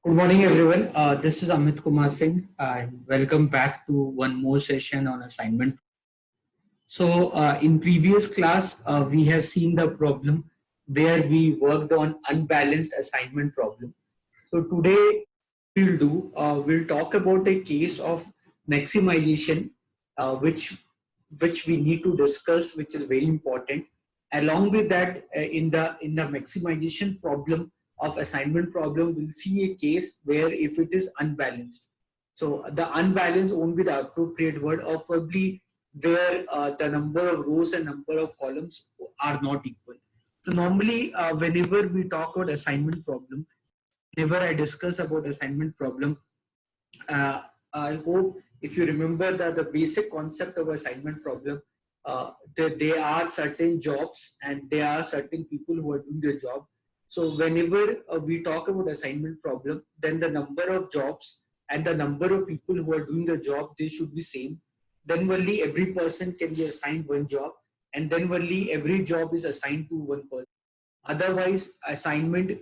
Good morning, everyone. This is Amit Kumar Singh, and welcome back to one more session on assignment. So, in previous class, we have seen the problem where we worked on unbalanced assignment problem. So today we'll talk about a case of maximization, which we need to discuss, which is very important. Along with that, in the maximization problem of assignment problem, we'll see a case where if it is unbalanced. So the unbalanced won't be the appropriate word, or probably where the number of rows and number of columns are not equal. So normally, whenever we talk about assignment problem, whenever I discuss about assignment problem, uh, I hope if you remember that the basic concept of assignment problem, there are certain jobs and there are certain people who are doing the job. So whenever we talk about assignment problem, then the number of jobs and the number of people who are doing the job, they should be same. Then only every person can be assigned one job, and then only every job is assigned to one person. Otherwise, assignment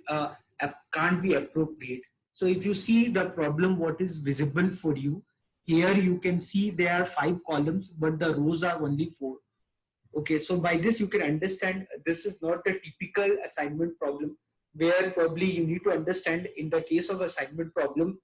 can't be appropriate. So if you see the problem, what is visible for you, here you can see there are 5 columns, but the rows are only 4. Okay, so by this you can understand this is not a typical assignment problem, where probably you need to understand in the case of assignment problem,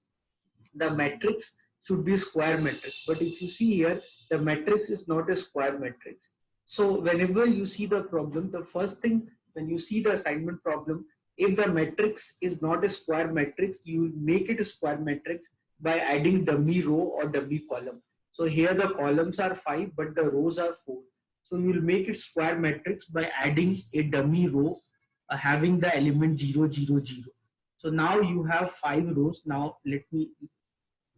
the matrix should be square matrix. But if you see here, the matrix is not a square matrix. So whenever you see the problem, the first thing when you see the assignment problem, if the matrix is not a square matrix, you make it a square matrix by adding dummy row or dummy column. So here the columns are 5, but the rows are 4. So you will make it square matrix by adding a dummy row having the element 0, 0, 0. So now you have 5 rows. Now let me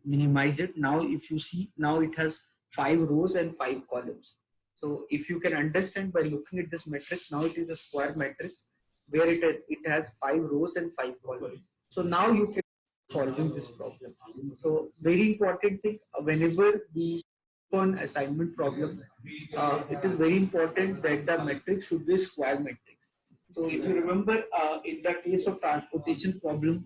minimize it. Now if you see, now it has 5 rows and 5 columns. So if you can understand by looking at this matrix, now it is a square matrix where it has 5 rows and 5 columns. So now you can solving this problem. So very important thing, whenever we on assignment problem, it is very important that the matrix should be a square matrix. So if you remember, in the case of transportation problem,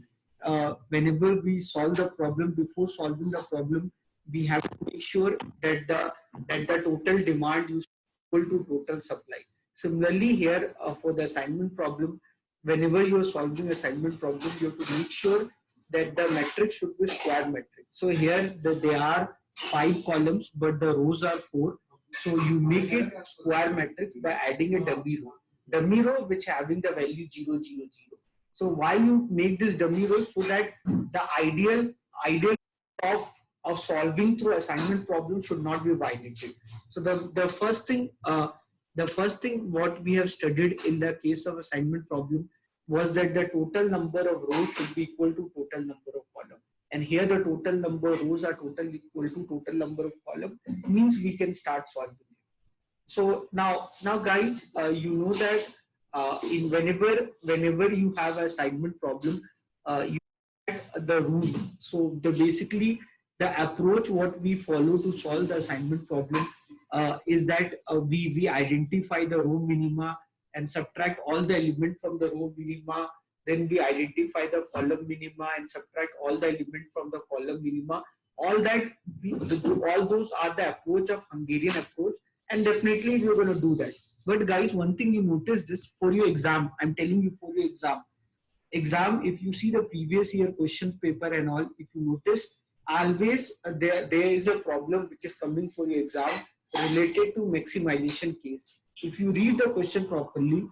whenever we solve the problem, before solving the problem, we have to make sure that the total demand is equal to total supply. Similarly, here for the assignment problem, whenever you are solving assignment problem, you have to make sure that the matrix should be square matrix. So here there are 5 columns, but the rows are 4. So you make it square matrix by adding a dummy row. Dummy row which having the value 0, 0, 0. So why you make this dummy row? So that the ideal of solving through assignment problem should not be violated. So the first thing what we have studied in the case of assignment problem was that the total number of rows should be equal to total number of columns. And here the total number of rows are total equal to total number of columns, means we can start solving. So now guys, you know that in whenever you have a assignment problem, you get the rule. So basically the approach what we follow to solve the assignment problem is that we identify the row minima and subtract all the element from the row minima. Then we identify the column minima and subtract all the element from the column minima. All that all those are the approach of Hungarian approach, and definitely we're going to do that. But guys, one thing you notice this for your exam, I'm telling you, for your exam, if you see the previous year questions paper and all, if you notice, always there is a problem which is coming for your exam related to maximization case. If you read the question properly,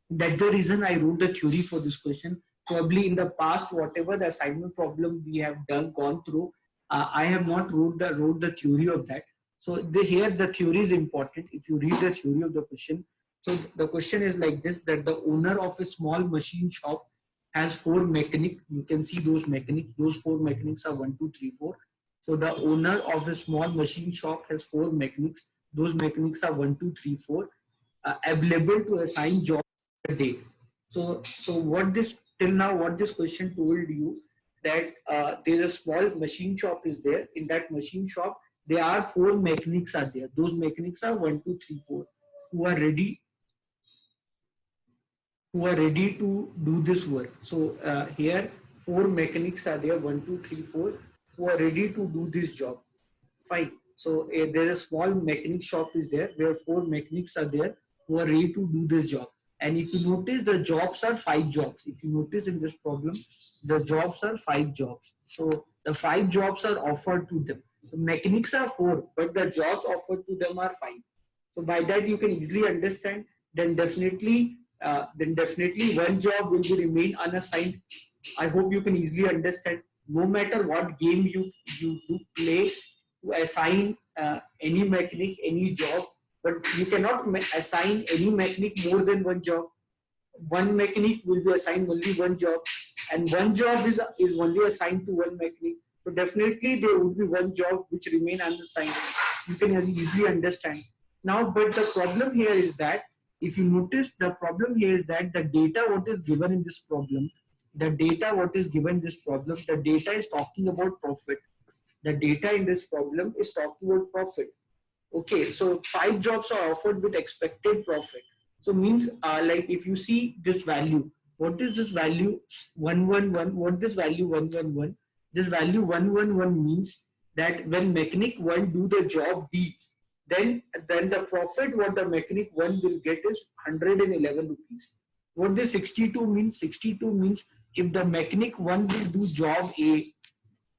that's the reason I wrote the theory for this question. Probably in the past, whatever the assignment problem we have gone through, I have not wrote the theory of that. So here the theory is important. If you read the theory of the question, so the question is like this: that the owner of a small machine shop has 4 mechanics. You can see those mechanics. Those 4 mechanics are 1, 2, 3, 4. So the owner of a small machine shop has 4 mechanics. Those mechanics are 1, 2, 3, 4. Available to assign job a day. So what this till now what this question told you, that there is a small machine shop is there. In that machine shop, there are 4 mechanics are there. Those mechanics are 1, 2, 3, 4 who are ready to do this work. So here four mechanics are there, 1, 2, 3, 4, who are ready to do this job. Fine. So there is a small mechanic shop is there where four mechanics are there who are ready to do this job. And if you notice, the jobs are 5 jobs. If you notice in this problem, the jobs are 5 jobs. So the 5 jobs are offered to them. The mechanics are 4, but the jobs offered to them are 5. So by that you can easily understand. Then definitely one job will be remain unassigned. I hope you can easily understand. No matter what game you do play, to assign any mechanic any job, but you cannot assign any mechanic more than one job. One mechanic will be assigned only one job, and one job is only assigned to one mechanic. So definitely there would be one job which remain unassigned. You can easily understand. Now, but the problem here is that if you notice, the problem here is that the data what is given in this problem, the data is talking about profit. The data in this problem is talking about profit. Okay, so 5 jobs are offered with expected profit. So means like if you see this value, what is this value 111? What this value 111? This value 111 means that when mechanic 1 do the job B, then the profit what the mechanic 1 will get is 111 rupees. What this 62 means? 62 means if the mechanic 1 will do job A,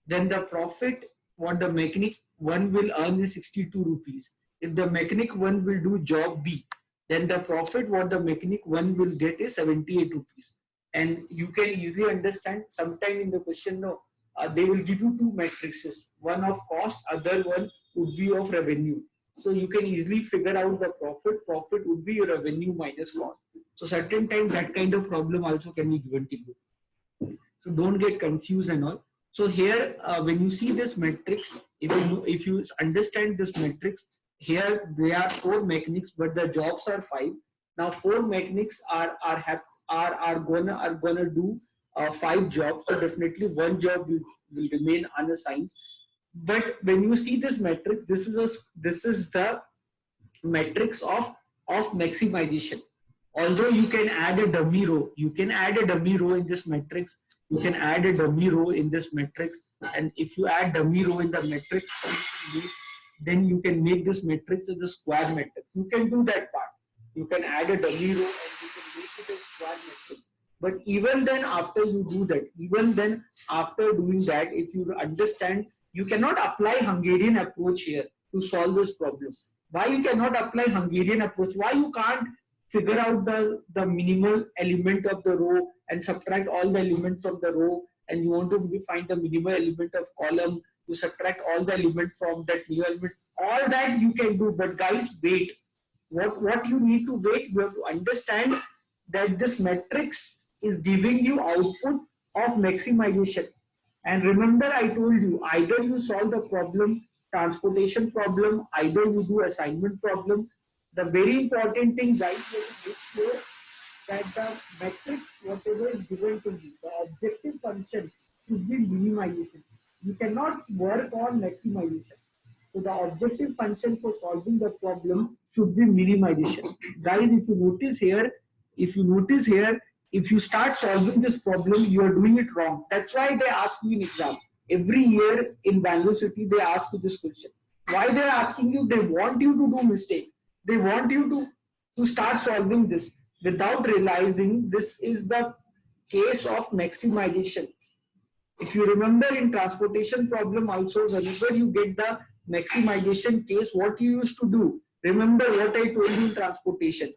then the profit what the mechanic 1 will earn is 62 rupees. If the mechanic 1 will do job B, then the profit what the mechanic 1 will get is 78 rupees. And you can easily understand, sometime in the question, no, they will give you 2 matrices, one of cost, other one would be of revenue. So you can easily figure out the profit would be your revenue minus cost. So certain time that kind of problem also can be given to you. So don't get confused and all. So here, when you see this matrix, if you understand this matrix, here there are 4 mechanics, but the jobs are 5. Now 4 mechanics are gonna do 5 jobs. So definitely one job will remain unassigned. But when you see this matrix, this is the matrix of maximization. Although you can add a dummy row, in this matrix. You can add a dummy row in this matrix, and if you add dummy row in the matrix, then you can make this matrix as a square matrix. You can do that part. You can add a dummy row and you can make it a square matrix. But even then, after you do that, if you understand, you cannot apply Hungarian approach here to solve this problem. Why you cannot apply Hungarian approach? Why you can't figure out the minimal element of the row and subtract all the elements from the row, and you want to find the minimal element of column, you subtract all the elements from that new element. All that you can do, but guys, wait. What you need to wait, you have to understand that this matrix is giving you output of maximization. And remember, I told you, either you solve the problem, transportation problem, either you do assignment problem. The very important thing, guys, is make sure that the matrix, whatever is given to you, the objective function should be minimization. You cannot work on maximization. So the objective function for solving the problem should be minimization. Guys, if you notice here, if you start solving this problem, you are doing it wrong. That's why they ask you in exam. Every year in Bangalore city, they ask you this question. Why they are asking you? They want you to do mistake. They want you to start solving this without realizing this is the case of maximization. If you remember in transportation problem also, whenever you get the maximization case, what you used to do? Remember what I told you in transportation.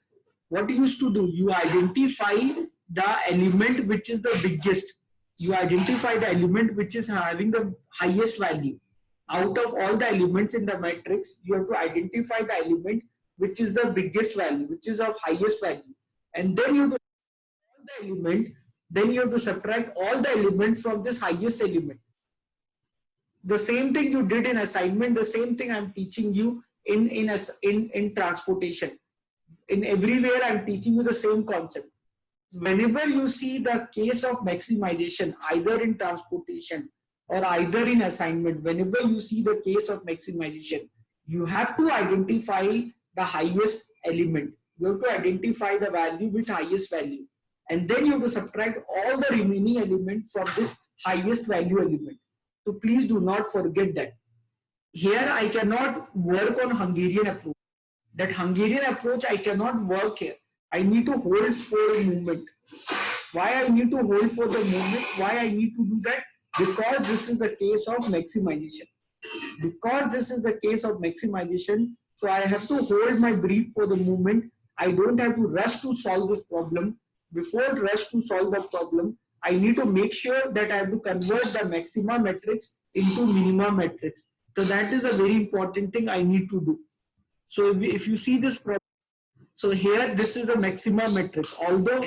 What you used to do? You identify the element which is the biggest. You identify the element which is having the highest value. Out of all the elements in the matrix, you have to identify the element which is the biggest value, which is of highest value. And then you have to all the element, then you have to subtract all the elements from this highest element. The same thing you did in assignment, the same thing I'm teaching you in transportation. In everywhere I'm teaching you the same concept. Whenever you see the case of maximization, either in transportation or either in assignment, whenever you see the case of maximization, you have to identify the highest element. You have to identify the value with highest value. and then you have to subtract all the remaining element from this highest value element. So please do not forget that. Here I cannot work on Hungarian approach. That Hungarian approach I cannot work here. I need to hold for a movement. Why I need to hold for the movement? Why I need to do that? Because this is the case of maximization. Because this is the case of maximization, so I have to hold my breath for the movement. I don't have to rush to solve this problem. Before rush to solve the problem, I need to make sure that I have to convert the maxima matrix into minima matrix. So that is a very important thing I need to do. So if you see this problem, so here this is a maxima matrix. Although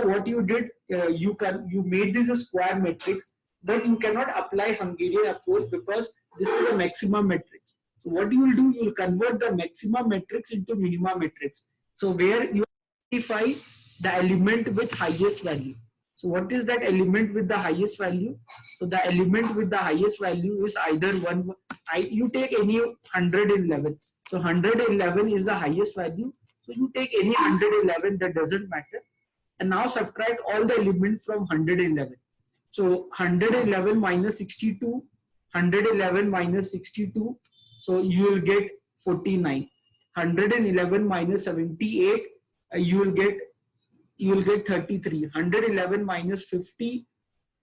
what you did, you made this a square matrix, but you cannot apply Hungarian approach because this is a maxima matrix. So what you will do, you will convert the maxima matrix into minima matrix. So where you identify the element with highest value. So what is that element with the highest value? So the element with the highest value is either you take any 111. So 111 is the highest value. So you take any 111, that doesn't matter. And now subtract all the elements from 111. So 111 minus 62, 111 minus 62, so you will get 49. 111 minus 78, you will get 33. 111 minus 50,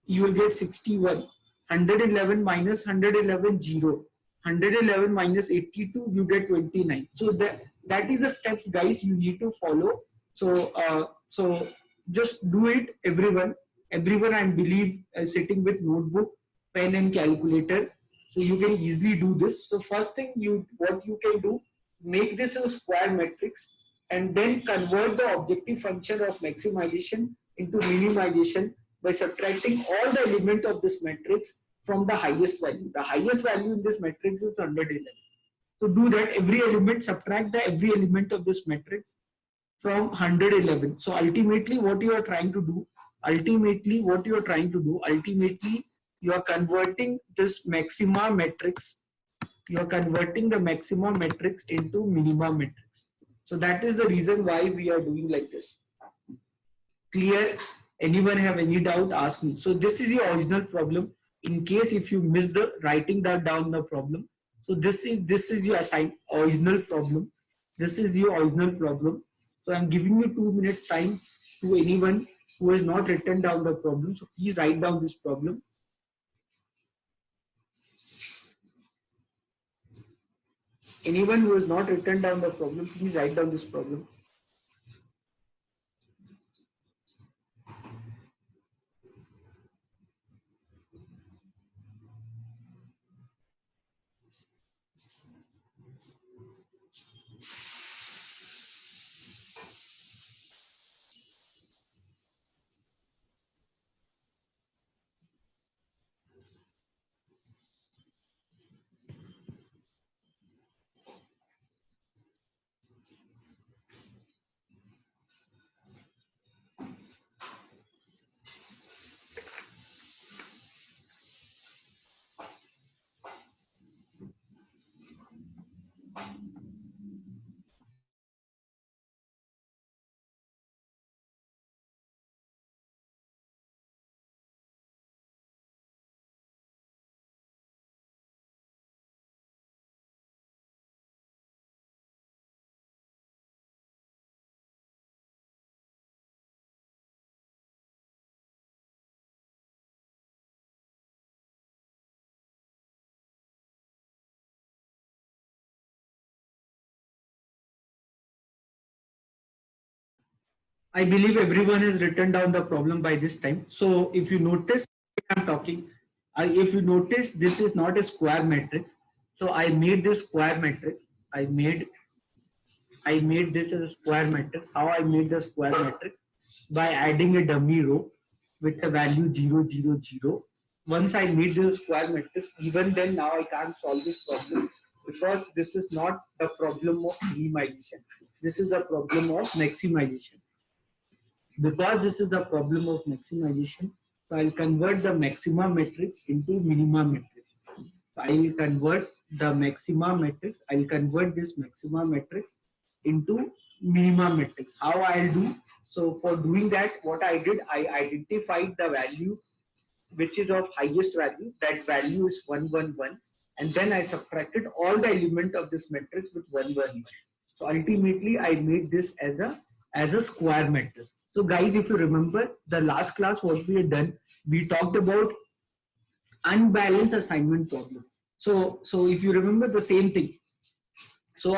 you will get 61. 111 minus 111, 0. 111 minus 82, you get 29. So that is the steps, guys, you need to follow. So just do it, everyone. Everyone, I believe, sitting with notebook, pen and calculator, so you can easily do this. So first thing, what you can do, make this a square matrix and then convert the objective function of maximization into minimization by subtracting all the element of this matrix from the highest value. The highest value in this matrix is 111. So do that, every element, subtract every element of this matrix from 111. So ultimately what you are trying to do, you are converting this maxima matrix, you are converting the maxima matrix into minima matrix. So that is the reason why we are doing like this. Clear? Anyone have any doubt, ask me. So this is the original problem. In case if you miss the writing that down the problem, so this is your original problem. This is your original problem. So I'm giving you 2 minutes time to anyone who has not written down the problem. So please write down this problem. Anyone who has not written down the problem, please write down this problem. I believe everyone has written down the problem by this time. So if you notice, I'm talking, if you notice, this is not a square matrix. So I made this square matrix. I made this as a square matrix. How I made the square matrix? By adding a dummy row with a value 0, 0, 0. Once I made this square matrix, even then now I can't solve this problem because this is not the problem of minimization. This is the problem of maximization. Because this is the problem of maximization, so I'll convert the maxima matrix into minima matrix. So I will convert the maxima matrix, I'll convert this maxima matrix into minima matrix. How I'll do? So for doing that, what I did, I identified the value which is of highest value. That value is 111, and then I subtracted all the element of this matrix with 111. So ultimately, I made this as a square matrix. So guys, if you remember the last class, what we had done, we talked about unbalanced assignment problem. So if you remember the same thing, so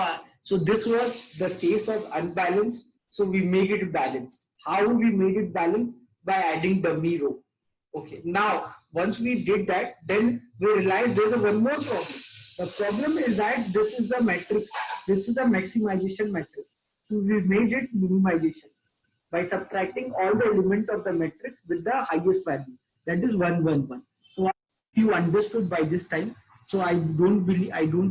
this was the case of unbalanced. So we make it balanced. How we made it balanced? By adding dummy row. Okay. Now once we did that, then we realized there's a one more problem. The problem is that this is the matrix. This is a maximization matrix. So we made it minimization by subtracting all the element of the matrix with the highest value. That is 111. So you understood by this time. So I don't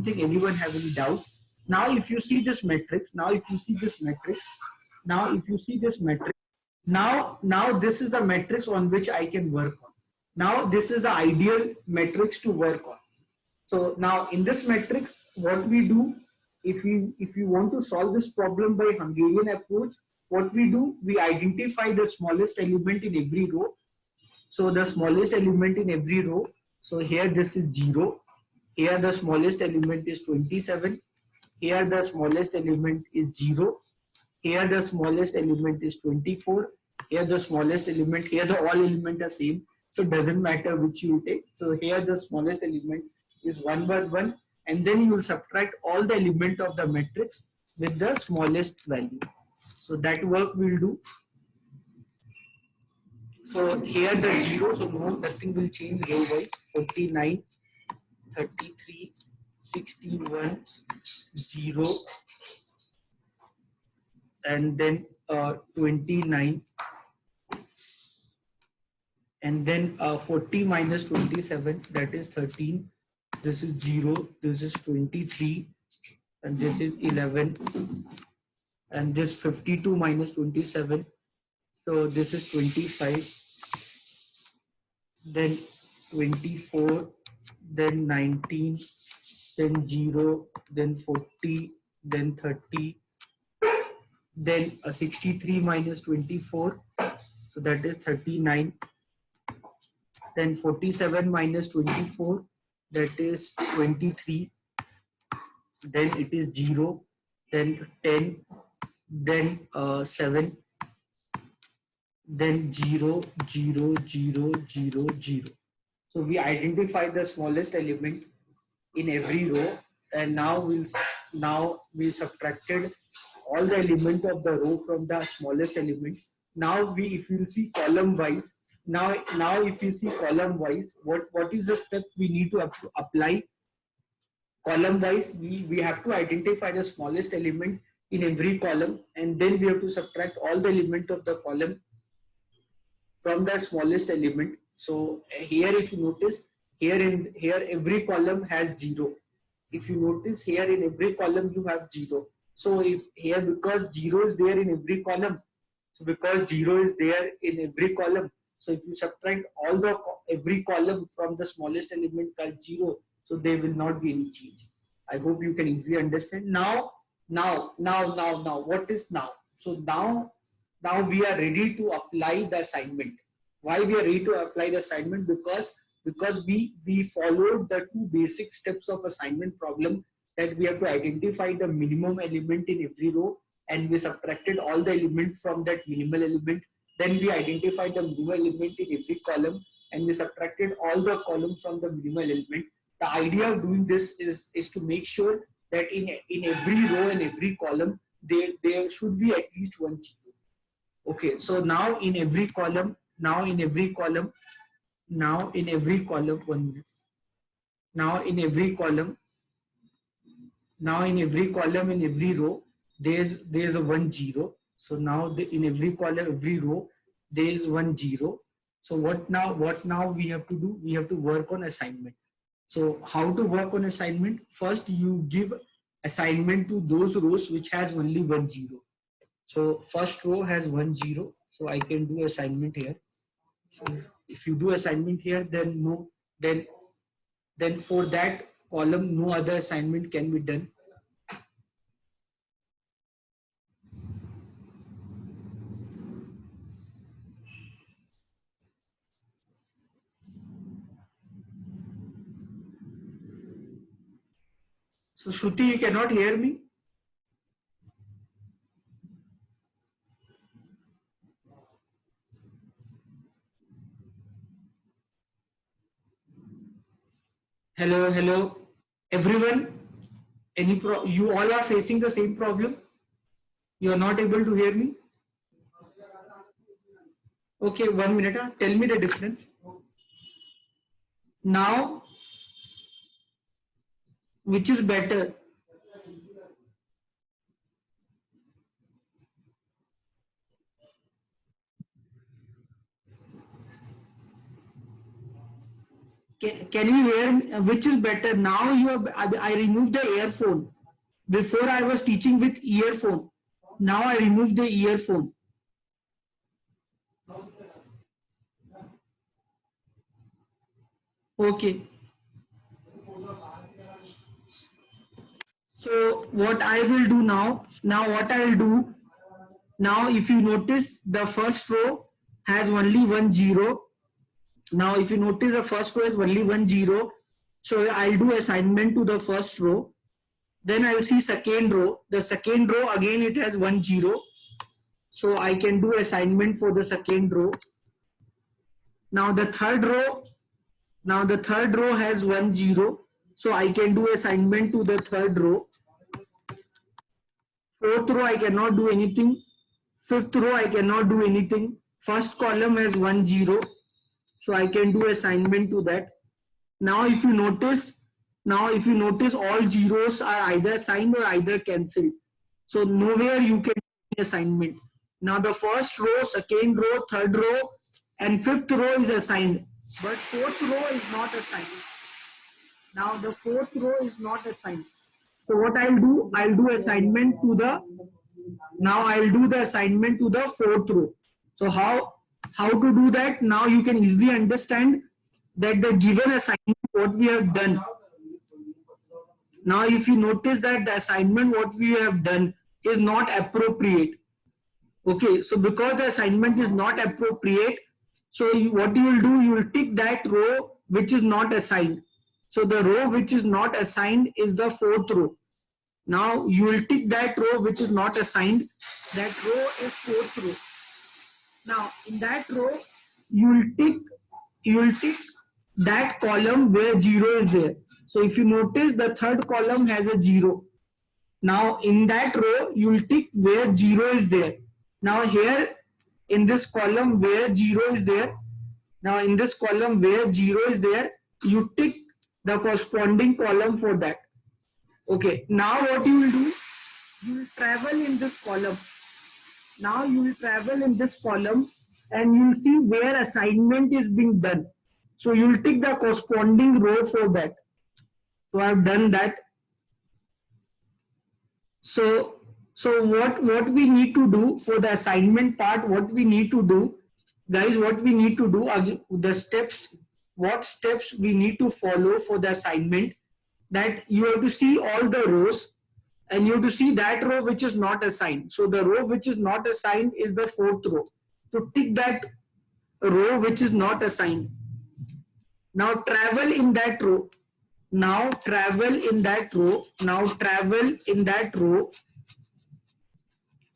think anyone have any doubt. Now if you see this matrix, now if you see this matrix, now this is the matrix on which I can work on. Now this is the ideal matrix to work on. So now in this matrix, what we do, if you want to solve this problem by Hungarian approach, what we do, we identify the smallest element in every row. So the smallest element in every row, so here this is 0, here the smallest element is 27, here the smallest element is 0, here the smallest element is 24, here the smallest element, here the all elements are same, so it doesn't matter which you take. So here the smallest element is 111, and then you will subtract all the element of the matrix with the smallest value. So that work we'll do. So here the 0, so no, nothing will change row wise. 49, 33, 61, 0, and then 29, and then 40 minus 27, that is 13. This is 0, this is 23, and this is 11, and this 52 minus 27, so this is 25, then 24, then 19, then 0, then 40, then 30, then 63 minus 24, so that is 39, then 47 minus 24, that is 23, then it is 0, then 10, then 7, then 0, 0, 0, 0, 0. So we identify the smallest element in every row, and now we subtracted all the elements of the row from the smallest element. Now if you see column wise, now if you see column wise, what is the step we need to apply? Column wise, we have to identify the smallest element in every column, and then we have to subtract all the element of the column from the smallest element. So here, if you notice, here every column has 0. If you notice, here in every column you have 0. So if here, because 0 is there in every column, so because 0 is there in every column, so if you subtract all the every column from the smallest element called 0, so there will not be any change. I hope you can easily understand. Now, what is now? So now we are ready to apply the assignment. Why we are ready to apply the assignment? Because we followed the two basic steps of assignment problem, that we have to identify the minimum element in every row, and we subtracted all the element from that minimal element. Then we identified the minimal element in every column, and we subtracted all the column from the minimal element. The idea of doing this is to make sure that in every row and every column there should be at least one 0. Okay, so now in every column, one minute. Now in every column, in every row, there's a 1 0. So now in every column, every row, there is 1 0. So what now we have to do? We have to work on assignment. So how to work on assignment? First, you give assignment to those rows which has only 1 0. So first row has 1 0. So I can do assignment here. So if you do assignment here, then for that column, no other assignment can be done. So Shruti, you cannot hear me? Hello, hello, everyone. You all are facing the same problem? You are not able to hear me? Okay, 1 minute. Tell me the difference. Now, which is better? Can you hear me? Which is better? Now you have, I removed the earphone. Before I was teaching with earphone. Now I removed the earphone. Okay. So what I will do now, now if you notice the first row has only 1 0. Now if you notice the first row is only 1 0. So I'll do assignment to the first row. Then I will see second row. The second row again it has 1 0. So I can do assignment for the second row. Now the third row has 1 0. So I can do assignment to the third row. Fourth row I cannot do anything. Fifth row I cannot do anything. First column has 1 0. So I can do assignment to that. Now if you notice all zeros are either assigned or either cancelled. So nowhere you can do assignment. Now the first row, second row, third row and fifth row is assigned. But fourth row is not assigned. Now the fourth row is not assigned. So what I'll do assignment to the, now I'll do the assignment to the fourth row. So how to do that? Now you can easily understand that the given assignment what we have done. Now if you notice that the assignment what we have done is not appropriate. Okay, so because the assignment is not appropriate, so what you will do, you will tick that row which is not assigned. So the row which is not assigned is the fourth row. Now you will tick that row which is not assigned. That row is fourth row. Now in that row you will tick that column where 0 is there. So if you notice the third column has a 0. Now in that row you will tick where 0 is there. Now here in this column where 0 is there, you tick the corresponding column for that. Okay, now what you will do, you will travel in this column. Now you will travel in this column and you will see where assignment is being done. So you will tick the corresponding row for that. So I have done that. So what we need to do for the assignment part, what we need to do, guys, the steps, what steps we need to follow for the assignment, that you have to see all the rows and you have to see that row which is not assigned. So the row which is not assigned is the fourth row. So tick that row which is not assigned. Now travel in that row. Now travel in that row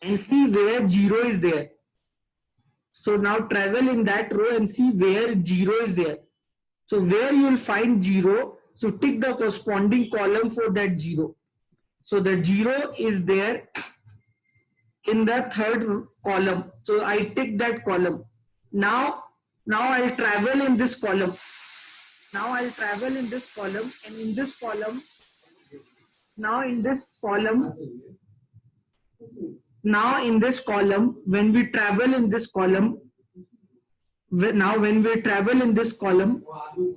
and see where 0 is there. So now travel in that row and see where 0 is there. So where you will find 0, so tick the corresponding column for that 0. So the 0 is there in the third column. So I tick that column. Now I'll travel in this column. And in this column, when we travel in this column,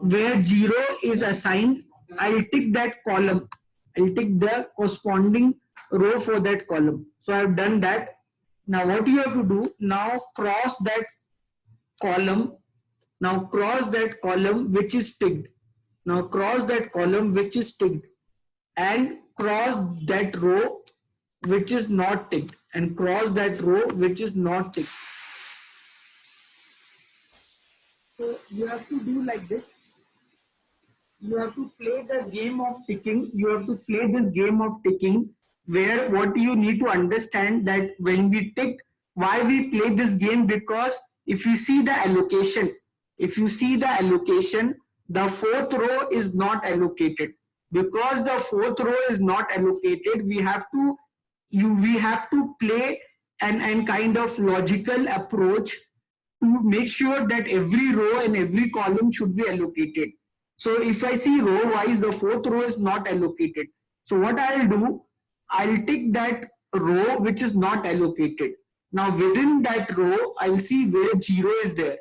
where 0 is assigned, I'll tick that column. I'll tick the corresponding row for that column. So I've done that. Now what you have to do, now cross that column. Now cross that column which is ticked. Now cross that column which is ticked and cross that row which is not ticked, and cross that row which is not ticked. So you have to do like this. you have to play the game of ticking. You have to play this game of ticking, where what you need to understand that when we tick, why we play this game, because if you see the allocation, the fourth row is not allocated. Because the fourth row is not allocated, we have to play and kind of logical approach to make sure that every row and every column should be allocated. So if I see row wise, the fourth row is not allocated. So what I'll do, I'll tick that row which is not allocated. Now within that row, I'll see where 0 is there.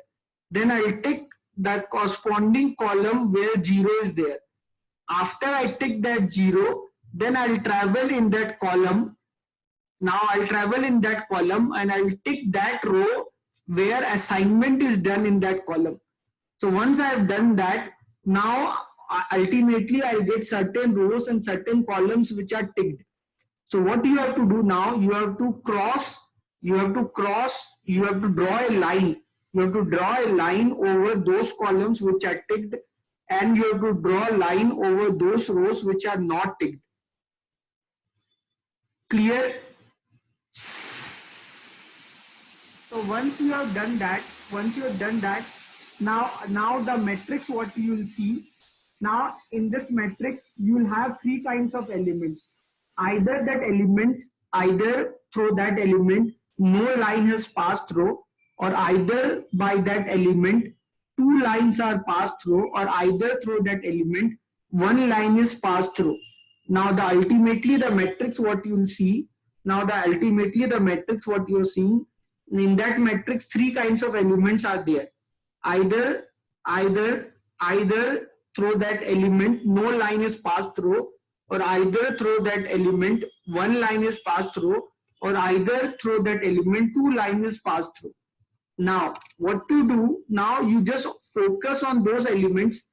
Then I'll tick the corresponding column where 0 is there. After I tick that 0, then I'll travel in that column. Now I'll travel in that column and I'll tick that row where assignment is done in that column. So once I have done that, now ultimately I'll get certain rows and certain columns which are ticked. So what you have to do now, you have to draw a line. You have to draw a line over those columns which are ticked, and you have to draw a line over those rows which are not ticked. Clear? So once you have done that, now the matrix, what you will see, now in this matrix you will have three kinds of elements. Either through that element no line has passed through, or either by that element two lines are passed through, or either through that element one line is passed through. Now ultimately the matrix what you will see, in that matrix three kinds of elements are there. Either through that element no line is passed through, or either through that element one line is passed through, or either through that element two lines is passed through. Now what to do? Now you just focus on those elements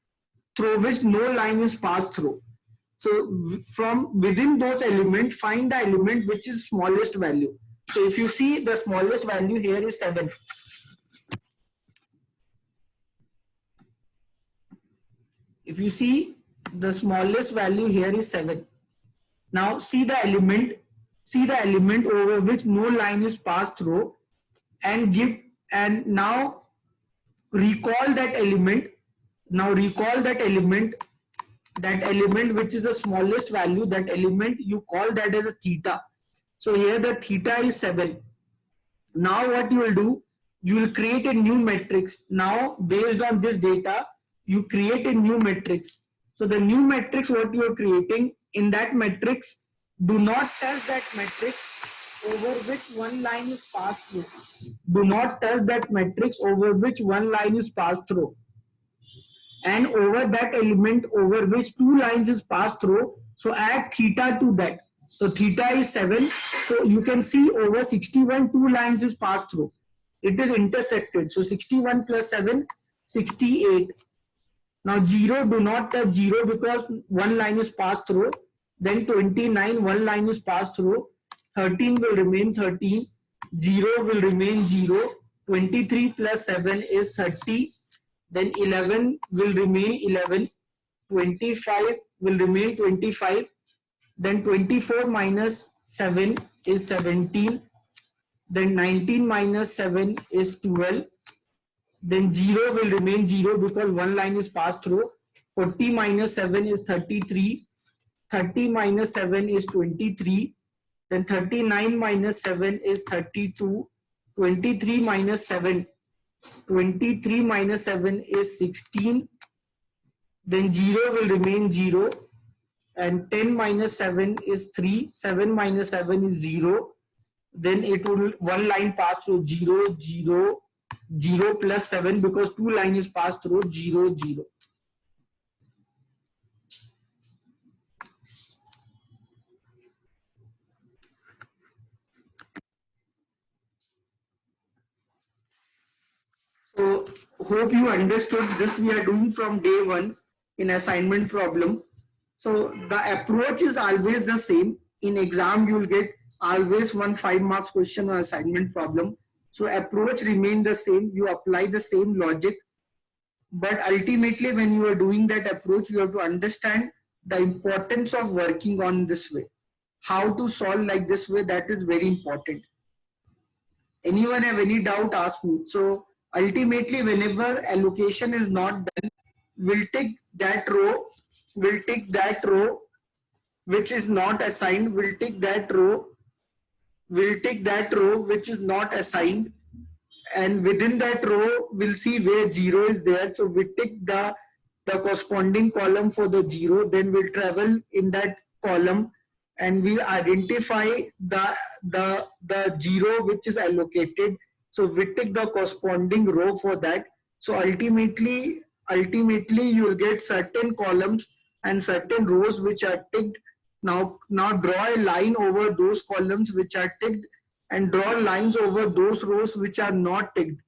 through which no line is passed through. So from within those elements, find the element which is smallest value. So if you see, the smallest value here is 7. If you see, the smallest value here is 7. Now see the element over which no line is passed through, and now recall that element. Now recall that element which is the smallest value, that element you call that as a theta. So here the theta is 7. Now what you will do, you will create a new matrix. Now based on this data, you create a new matrix. So the new matrix what you are creating, in that matrix, do not touch that matrix over which one line is passed through. Do not touch that matrix over which one line is passed through. And over that element over which two lines is passed through, so add theta to that. So theta is 7. So you can see over 61 two lines is passed through. It is intersected. So 61 plus 7, 68. Now 0, do not touch 0 because one line is passed through. Then 29, one line is passed through. 13 will remain 13. 0 will remain 0. 23 plus 7 is 30. Then 11 will remain 11. 25 will remain 25. Then 24 minus 7 is 17. Then 19 minus 7 is 12. Then 0 will remain 0 because one line is passed through. 40 minus 7 is 33. 30 minus 7 is 23. Then 39 minus 7 is 32. 23 minus 7 is 16. Then 0 will remain 0. And 10 minus 7 is 3. 7 minus 7 is 0. Then it will one line pass through 0, 0, 0 plus 7 because two lines is passed through 0, 0. So hope you understood this. We are doing from day one in assignment problem. So the approach is always the same. In exam, you will get always one 5 marks question or assignment problem. So approach remain the same. You apply the same logic. but ultimately when you are doing that approach, you have to understand the importance of working on this way. How to solve like this way, that is very important. Anyone have any doubt, ask me. So ultimately, whenever allocation is not done, we'll take that row, which is not assigned, we'll take that row which is not assigned, and within that row we'll see where 0 is there. So we take the corresponding column for the 0, then we'll travel in that column and we identify the 0 which is allocated. So we take the corresponding row for that. So ultimately you will get certain columns and certain rows which are ticked. Now draw a line over those columns which are ticked and draw lines over those rows which are not ticked.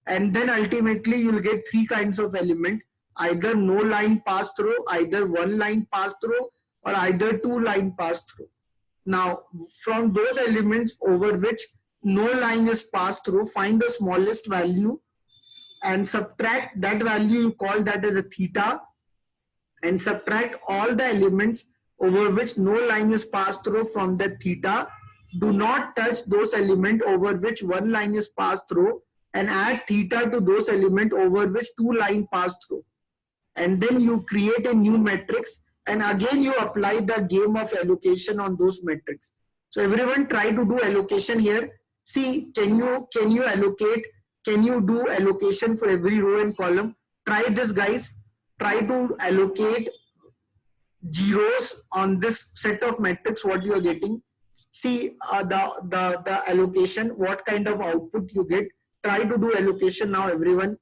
And then ultimately you will get three kinds of element: either no line pass through, either one line pass through, or either two line pass through. Now from those elements over which no line is passed through, find the smallest value and subtract that value. You call that as a theta, and subtract all the elements over which no line is passed through from the theta. Do not touch those elements over which one line is passed through, and add theta to those elements over which two line pass through. And then you create a new matrix, and again you apply the game of allocation on those metrics. So everyone try to do allocation here. See, can you allocate? Can you do allocation for every row and column? Try this, guys. Try to allocate zeros on this set of metrics. What you are getting? See the allocation. What kind of output you get? Try to do allocation now, everyone.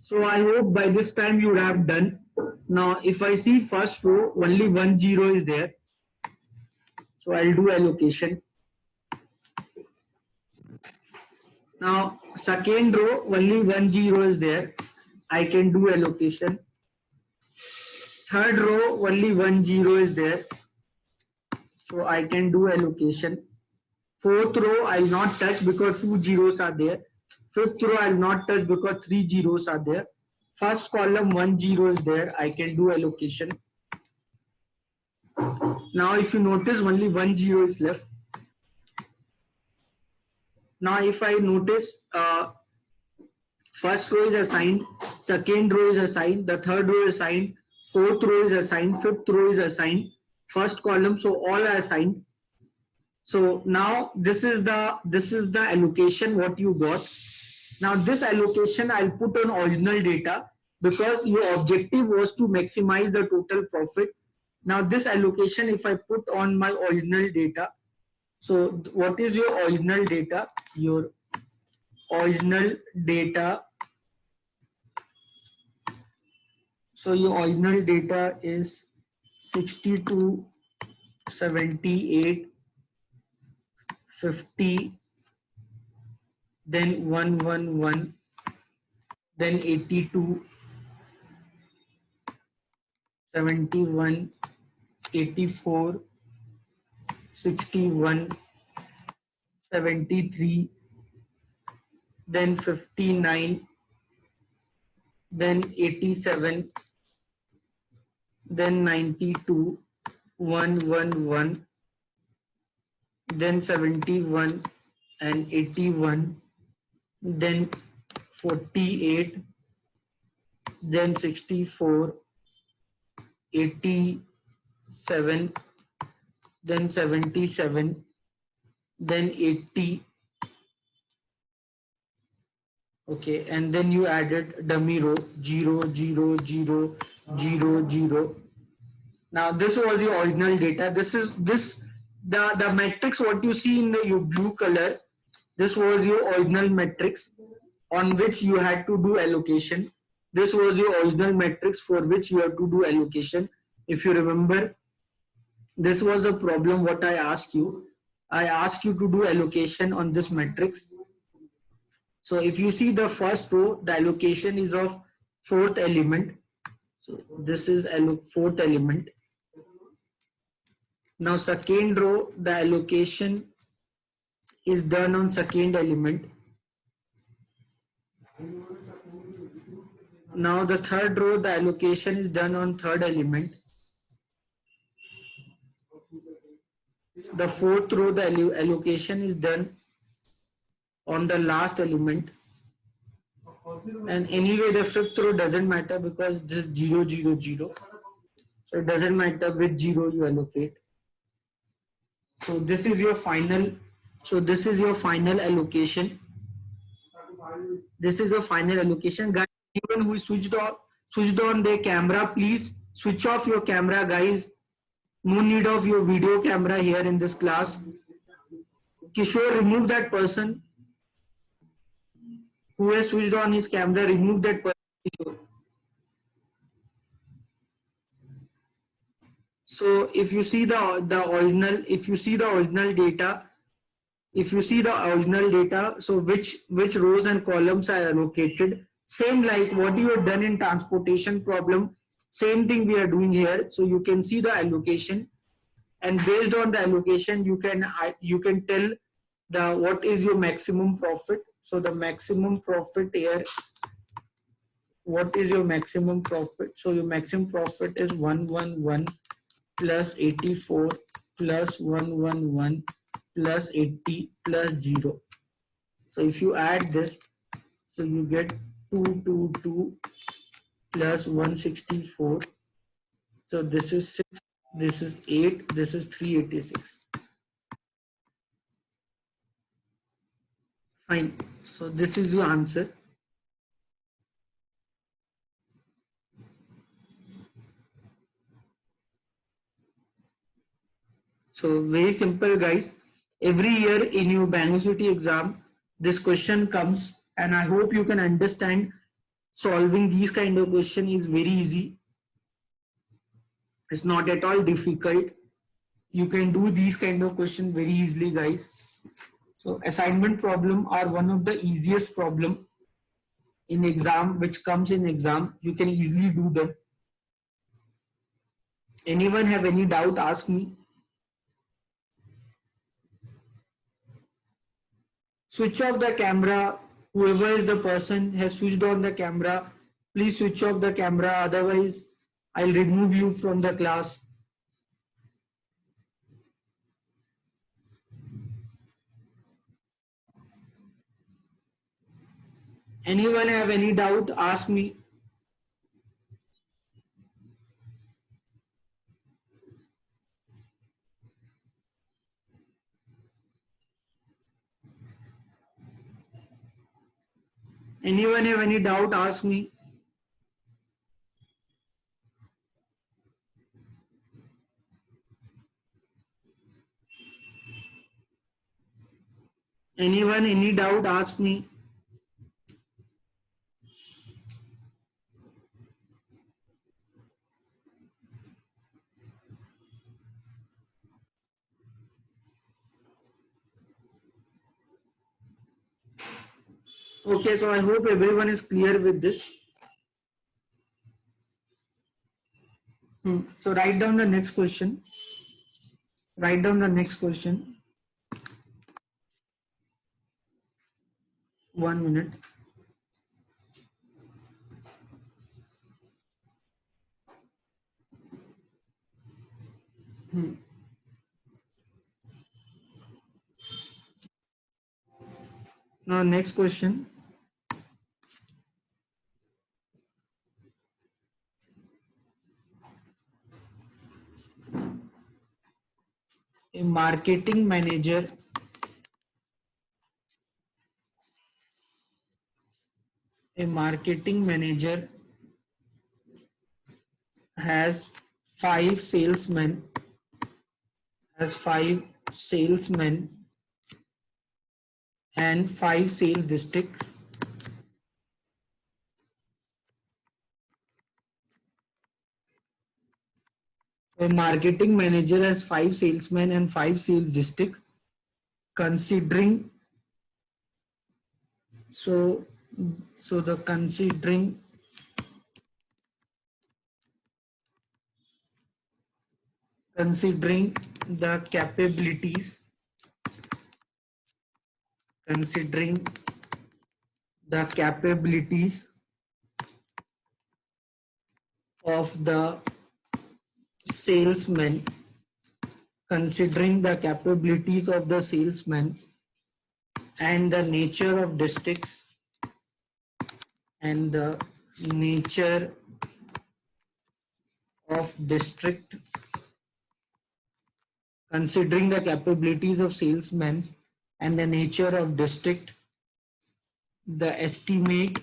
So I hope by this time you would have done. Now if I see first row, only 1 0 is there. So I'll do allocation. Now second row, only 1 0 is there. I can do allocation. Third row, only 1 0 is there. So I can do allocation. Fourth row, I'll not touch because 2 zeros are there. Fifth row, I'll not touch because 3 zeros are there. First column, 1 0 is there. I can do allocation. Now if you notice, only 1 0 is left. Now if I notice, first row is assigned, second row is assigned, the third row is assigned, fourth row is assigned, fifth row is assigned, first column, so all are assigned. So now this is the allocation what you got. Now this allocation I'll put on original data because your objective was to maximize the total profit. Now this allocation, if I put on my original data, so what is your original data? Your original data. So your original data is 62, 78, 50, then 111, then 82, 71, 84, 61, 73, then 59, then 87, then 92, 111, then 71 and 81, then 48, then 64, 87, then 77, then 80. Okay, and then you added dummy row 0, 0, 0, 0, 0. Now this was the original data. This is the matrix what you see in the your blue color. This was your original matrix on which you had to do allocation. This was your original matrix for which you have to do allocation. If you remember, this was the problem what I asked you. I asked you to do allocation on this matrix. So if you see the first row, the allocation is of fourth element. So this is fourth element. Now second row, the allocation is done on second element. Now the third row, the allocation is done on third element. The fourth row, the allocation is done on the last element. And anyway, the fifth row doesn't matter because this is 0, 0, 0. So it doesn't matter which 0 you allocate. So this is your final. So this is your final allocation. This is your final allocation, guys. Anyone who switched on their camera, please switch off your camera, guys. No need of your video camera here in this class. Kishore, remove that person who has switched on his camera. Remove that person, Kishore. So if you see the original, if you see the original data, so which rows and columns are allocated, same like what you have done in transportation problem, same thing we are doing here. So you can see the allocation, and based on the allocation, you can tell what is your maximum profit. So the maximum profit here, what is your maximum profit? So your maximum profit is 111 plus 84 plus 111 plus 80 plus 0. So if you add this, so you get 222 plus 164. So this is 6, this is 8, this is 386. Fine. So this is your answer. So very simple, guys. Every year in your Bangalore City exam, this question comes, and I hope you can understand solving these kind of question is very easy. It's not at all difficult. You can do these kind of questions very easily, guys. So assignment problem are one of the easiest problem in exam, which comes in exam. You can easily do them. Anyone have any doubt, ask me. Switch off the camera. Whoever is the person has switched on the camera, please switch off the camera, otherwise I'll remove you from the class. Anyone have any doubt, ask me. Anyone have any doubt, ask me. Anyone, any doubt, ask me. Okay, so I hope everyone is clear with this. So write down the next question. Write down the next question. 1 minute. Now next question. A marketing manager has five salesmen and five sales districts. A marketing manager has five salesmen and five sales districts. Considering so the considering the capabilities of the salesman and the nature of districts and the nature of district considering the capabilities of salesmen and the nature of district, the estimate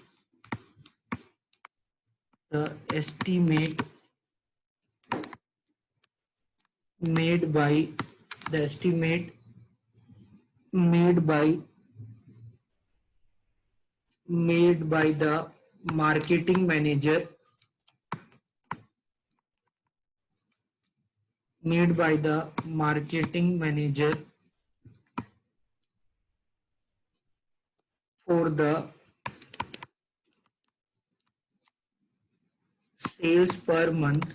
made by the marketing manager for the sales per month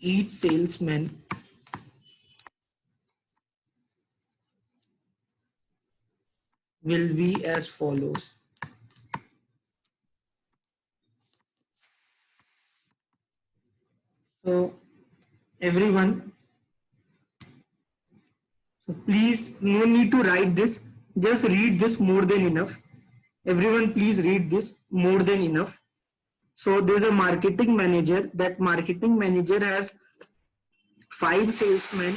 each salesman will be as follows. So everyone, so please, no need to write this, just read this more than enough. Everyone please read this more than enough. So there's a marketing manager. That marketing manager has five salesmen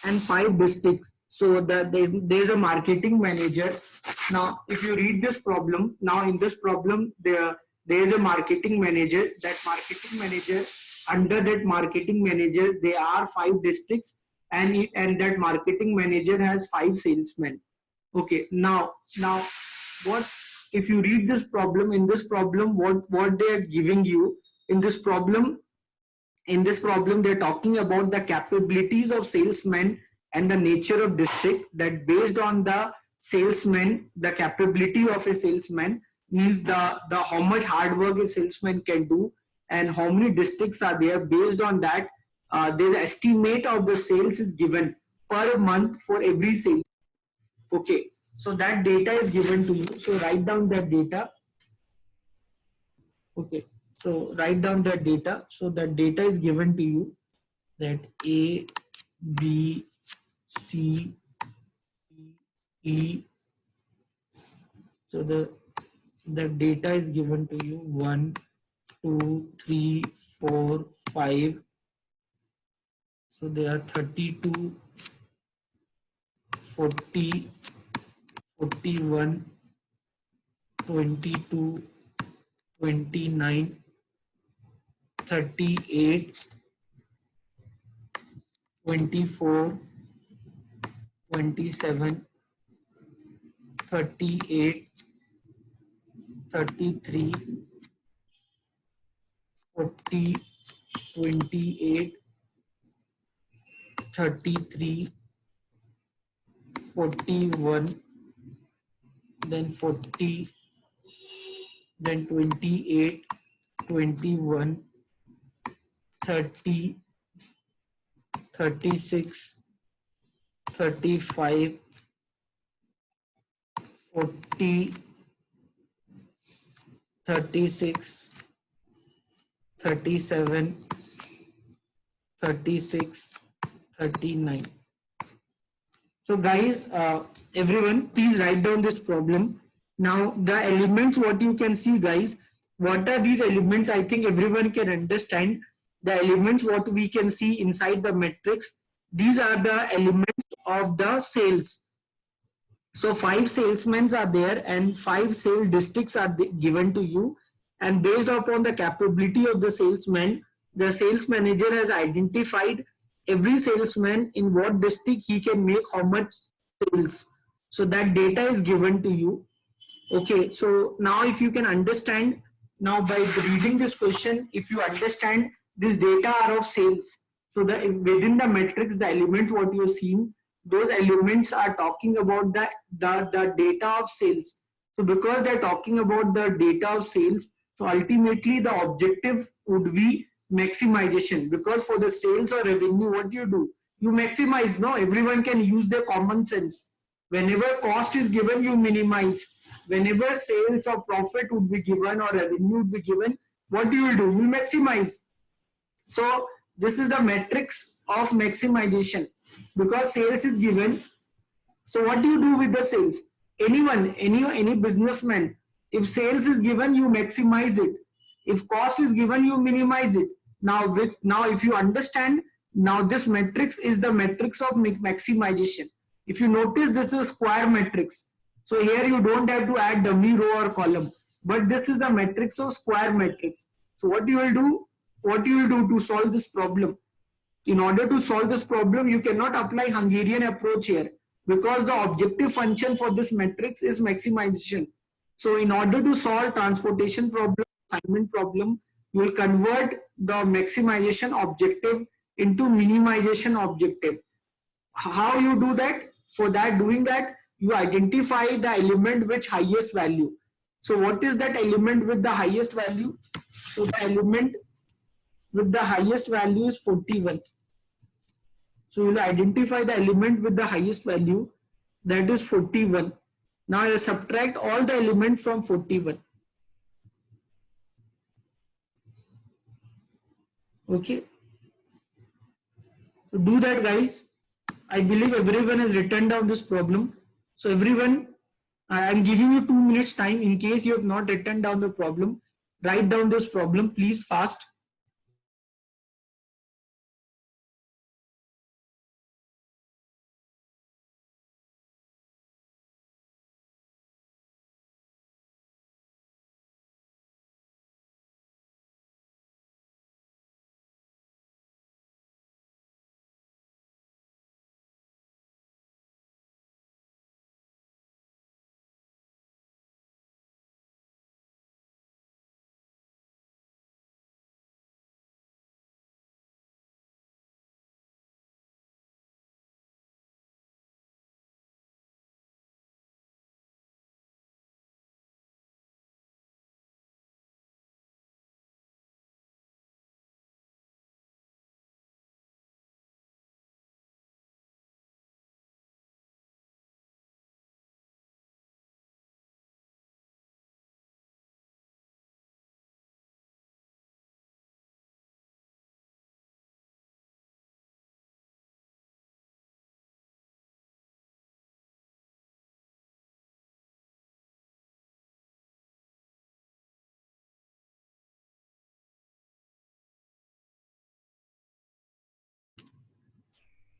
and five districts. So there's a marketing manager. Now, if you read this problem, now in this problem, there is a marketing manager. That marketing manager, under that marketing manager, there are five districts, and that marketing manager has five salesmen. Okay. Now what if you read this problem? In this problem, what they are giving you in this problem? In this problem, they're talking about the capabilities of salesmen and the nature of district. That based on the salesman, the capability of a salesman means the how much hard work a salesman can do and how many districts are there. Based on that, there's an estimate of the sales is given per month for every sale. Okay, so that data is given to you. So write down that data. Okay, so write down that data. So that data is given to you, that A, B, C, E. So the data is given to you 1, 2, 3, 4, 5. So there are 32, 40, 41, 22, 29, 38, 24, 27, 38, 33, 40, 28, 33, 41, then 40, then 28, 21, 30, 36, 35, 40, 36, 37, 36, 39. So guys, everyone, please write down this problem. Now the elements, what you can see guys, what are these elements? I think everyone can understand the elements what we can see inside the matrix. These are the elements of the sales. So 5 salesmen are there and 5 sales districts are given to you, and based upon the capability of the salesman, the sales manager has identified every salesman in what district he can make how much sales. So that data is given to you. Okay, so now if you can understand, now by reading this question, if you understand this data are of sales, so the within the matrix, the element what you're seeing, those elements are talking about the data of sales. So because they're talking about the data of sales, so ultimately the objective would be maximization, because for the sales or revenue, what do? You maximize, no? Everyone can use their common sense. Whenever cost is given, you minimize. Whenever sales or profit would be given or revenue would be given, what you will do? You will maximize. So this is the matrix of maximization, because sales is given. So what do you do with the sales? Anyone, any businessman, if sales is given, you maximize it. If cost is given, you minimize it. Now if you understand, now this matrix is the matrix of maximization. If you notice, this is square matrix. So here you don't have to add dummy row or column, but this is the matrix of square matrix. So what you will do? What you will do to solve this problem? In order to solve this problem, you cannot apply Hungarian approach here, because the objective function for this matrix is maximization. So in order to solve transportation problem, assignment problem, you will convert the maximization objective into minimization objective. How you do that? For that, doing that, you identify the element with highest value. So what is that element with the highest value? So the element with the highest value is 41. So you will identify the element with the highest value, that is 41. Now you subtract all the elements from 41. Okay. So do that, guys. I believe everyone has written down this problem. So everyone, I am giving you 2 minutes time. In case you have not written down the problem, write down this problem, please, fast.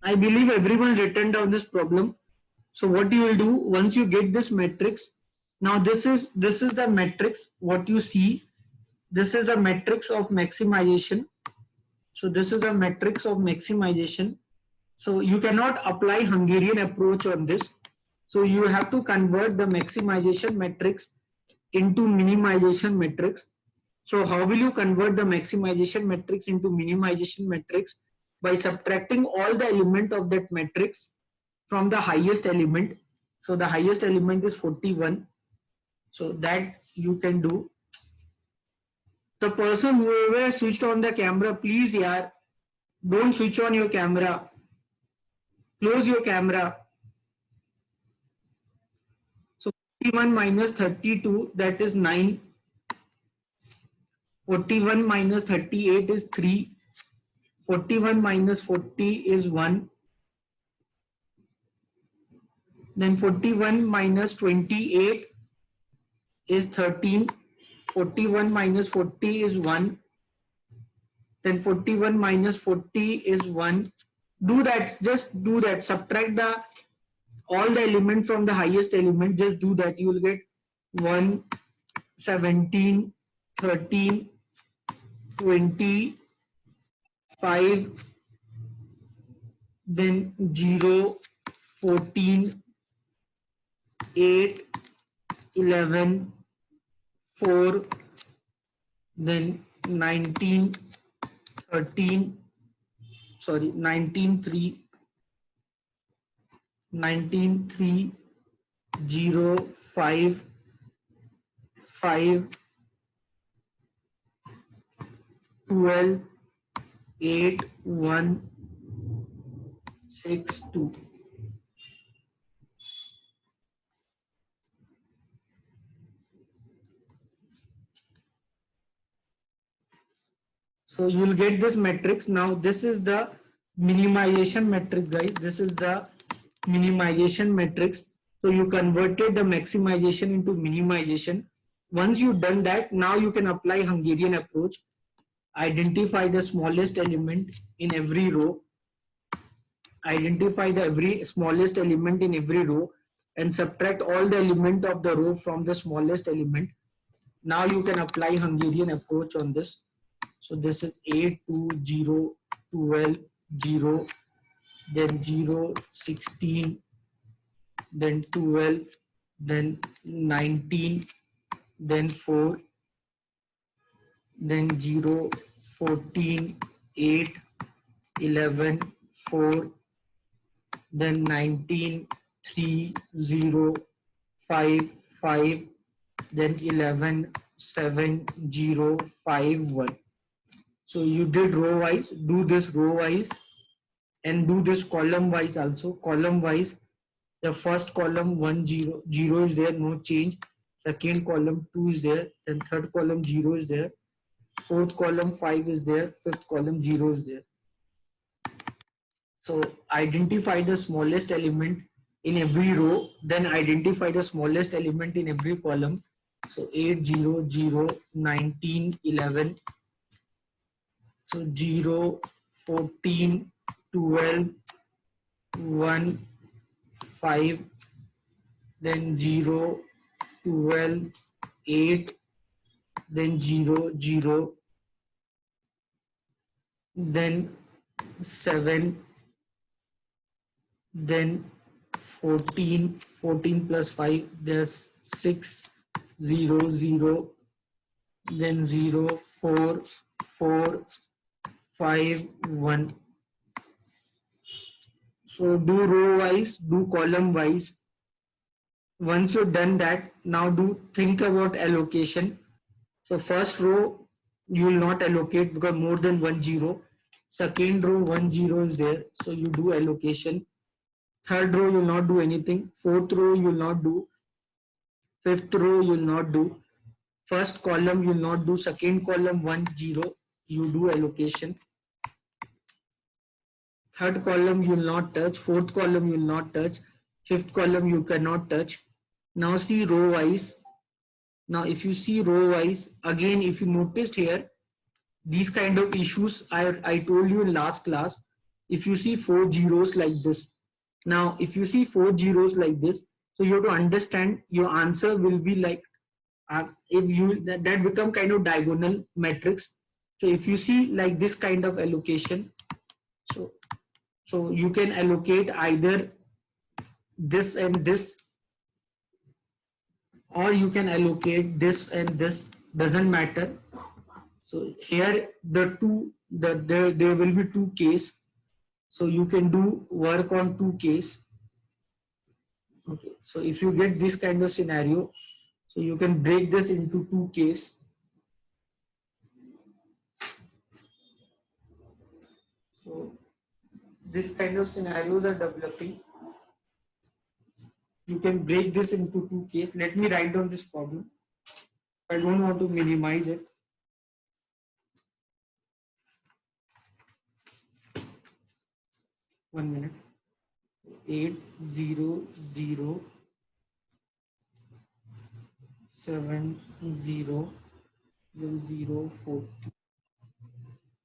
I believe everyone written down this problem. So what you will do once you get this matrix, now this is the matrix what you see. This is the matrix of maximization. So this is the matrix of maximization. So you cannot apply Hungarian approach on this. So you have to convert the maximization matrix into minimization matrix. So how will you convert the maximization matrix into minimization matrix? By subtracting all the element of that matrix from the highest element. So the highest element is 41. So that you can do. The person whoever switched on the camera, please yaar, don't switch on your camera. Close your camera. So 41 minus 32, that is 9. 41 minus 38 is 3. 41 minus 40 is 1. Then 41 minus 28 is 13. 41 minus 40 is 1. Then 41 minus 40 is 1. Do that, just do that. Subtract the all the element from the highest element. Just do that. You will get 1, 17, 13, 20, 5, then 0, 14, 8, 11, 4, then 19, 13, sorry, 19, 3, 19, 3, 0, 5, 5, 12, 8, 1, 6, 2. So you will get this matrix. Now this is the minimization matrix, guys. This is the minimization matrix. So you converted the maximization into minimization. Once you've done that, now you can apply Hungarian approach. Identify the smallest element in every row. Identify the every smallest element in every row and subtract all the element of the row from the smallest element. Now you can apply Hungarian approach on this. So this is 8, 2, 0, 12, 0, then 0, 16, then 12, then 19, then 4, then 0, 14, 8, 11, 4, then 19, 3, 0, 5, 5, then 11, 7, 0, 5, 1. So you did row wise, do this row wise and do this column wise also. Column wise, the first column 1, 0, 0 is there, no change. Second column 2 is there, then third column 0 is there. Fourth column 5 is there, fifth column 0 is there. So identify the smallest element in every row, then identify the smallest element in every column. So 8, 0, 0, 19, 11. So 0, 14, 12, 1, 5, then 0, 12, 8, then 0, 0, then 7, then 14, 14 plus 5, there's 6, 0, 0, then 0, 4, 4, 5, 1. So do row wise, do column wise. Once you've done that, now do think about allocation. So first row you will not allocate because more than 1 0. Second row 1 0 is there, so you do allocation. Third row you will not do anything. Fourth row you will not do. Fifth row you will not do. First column you will not do. Second column 1 0 you do allocation. Third column you will not touch. Fourth column you will not touch. Fifth column you cannot touch. Now see row wise. Now if you see row wise, again if you noticed here, these kind of issues I told you in last class. If you see 4 zeros like this, now if you see 4 zeros like this, so you have to understand your answer will be like if you that become kind of diagonal matrix. So if you see like this kind of allocation, so you can allocate either this and this, or you can allocate this and this, doesn't matter. So here there will be two case, so you can do work on two case. Okay, so if you get this kind of scenario, so you can break this into two case. So this kind of scenarios are developing. You can break this into two case. Let me write down this problem. I don't want to minimize it. One minute. 8 0 0 7 0 0 4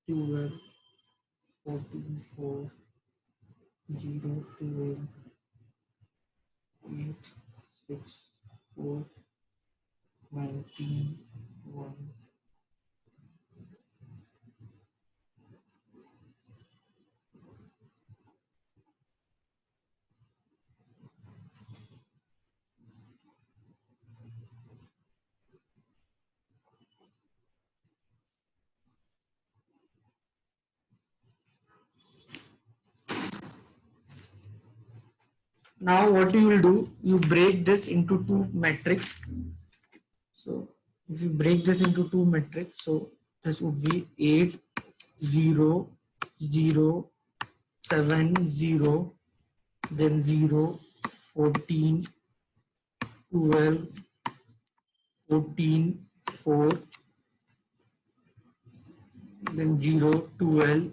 12 14 4 0 12 8 6 4 19 1. Now what you will do, you break this into two matrix. So if you break this into two matrix, so this would be 8 0 0 7 0, then 0 14 12 14 4, then 0 12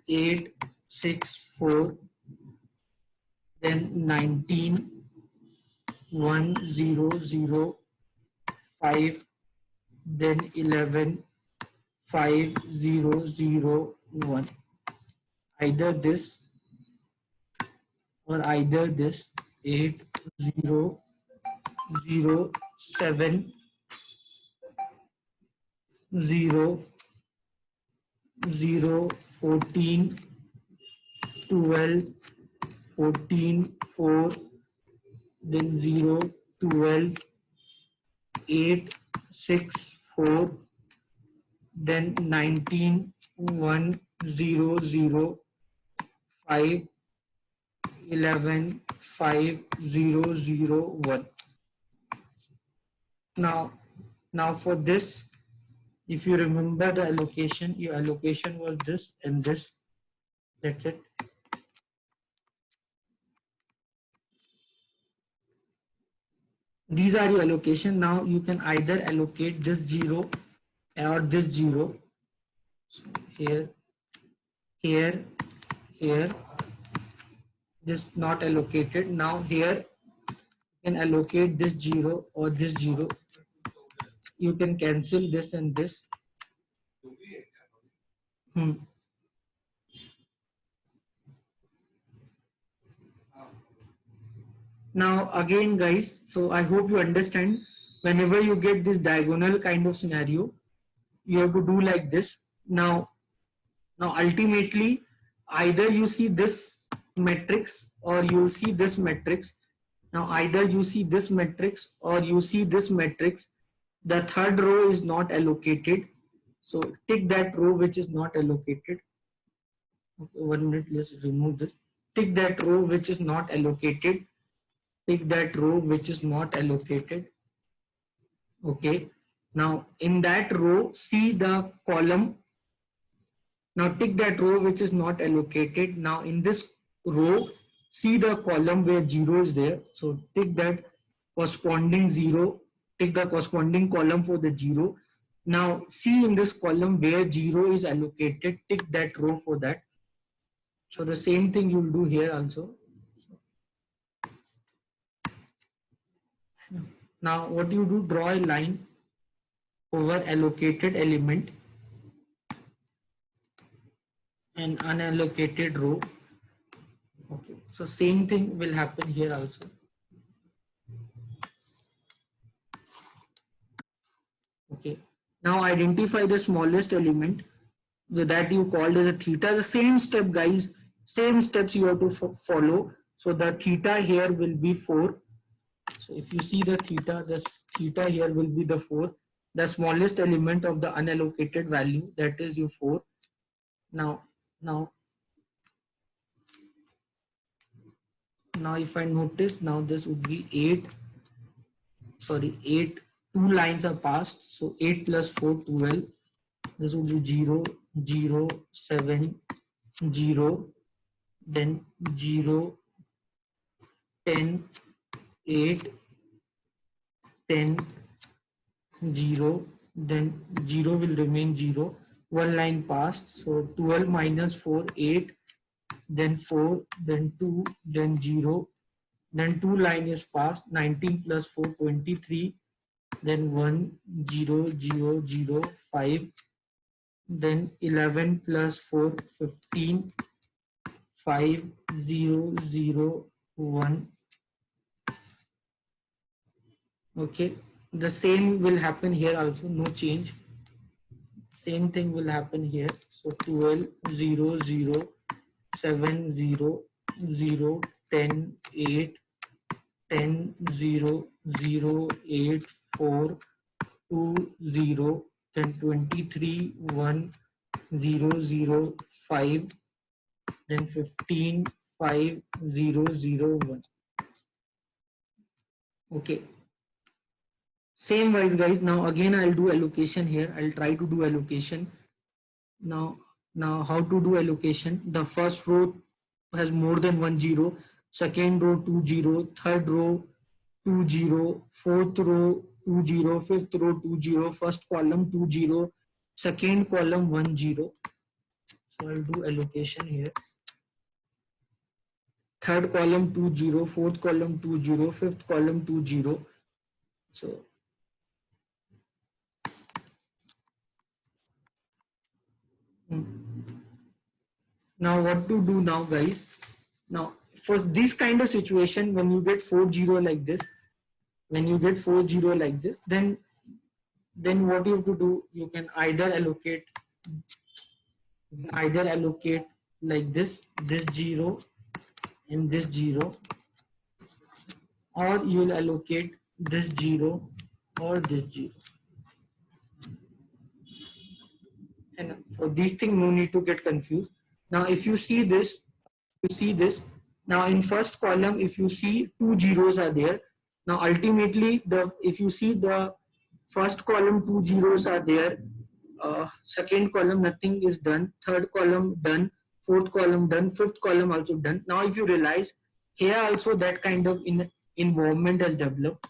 8 6 4, then 19 1 0 0 5, then 11 5 0 0 1. Either this or either this. 8 0 0 7 0 0 14 12 14 4, then 0 12 8 6 4, then 19 1 0 0 5 11 5 0 0 1. Now for this, if you remember the allocation, your allocation was this and this. That's it. These are your allocation. Now you can either allocate this 0 or this 0. So here, here, here. This not allocated. Now here you can allocate this 0 or this 0. You can cancel this and this. Now again guys, so I hope you understand, whenever you get this diagonal kind of scenario, you have to do like this. Now ultimately, either you see this matrix or you see this matrix. Now either you see this matrix or you see this matrix. The third row is not allocated. So tick that row which is not allocated. Okay, 1 minute, let's remove this. Tick that row which is not allocated. Tick that row which is not allocated. Okay. Now in that row, see the column. Now tick that row which is not allocated. Now in this row, see the column where 0 is there. So tick that corresponding 0. Tick the corresponding column for the 0. Now see in this column where 0 is allocated. Tick that row for that. So the same thing you will do here also. Now what you do, draw a line over allocated element and unallocated row. Okay, so same thing will happen here also. Okay, now identify the smallest element that you called as a theta. The same step guys, same steps you have to follow. So the theta here will be 4. So if you see the theta, this theta here will be the 4. the smallest element of the unallocated value, that is your 4. Now if I notice, now this would be 8, 2 lines are passed, so 8 plus 4, 12. This would be 0, 0, 7, 0, then 0, 10, 8, 10, 0, then 0 will remain 0. 1 line passed, so 12 minus 4, 8, then 4, then 2, then 0, then 2 line is passed, 19 plus 4, 23, then 1, 0, 0, 0, 5, then 11 plus 4, 15, 5, 0, 0, 1. Okay, the same will happen here also, no change. Same thing will happen here. So 12, 0, 0, 7, 0, 0, 10, 8, 10, 0, 0, 8, 4, 2, 0, then 23, 1, 0, 0, 5, then 15, 5, 0, 0, 1. Okay. Same wise guys, now again I'll do allocation here. I'll try to do allocation. Now how to do allocation? The first row has more than 1 0, second row 2 0, third row 2 0, fourth row 2 0, fifth row 2 0, first column 2 0, second column 1 0. So I'll do allocation here. Third column 2 0, fourth column 2 0, fifth column 2 0. So now what to do now guys? Now for this kind of situation, when you get 4 0 like this, then what you have to do, you can either allocate like this 0 and this 0, or you will allocate this 0 or this 0. And for these things, no need to get confused. Now if you see this, now in first column, if you see 2 zeros are there, now ultimately if you see the first column 2 zeros are there, second column nothing is done, third column done, fourth column done, fifth column also done. Now if you realize, here also that kind of involvement has developed.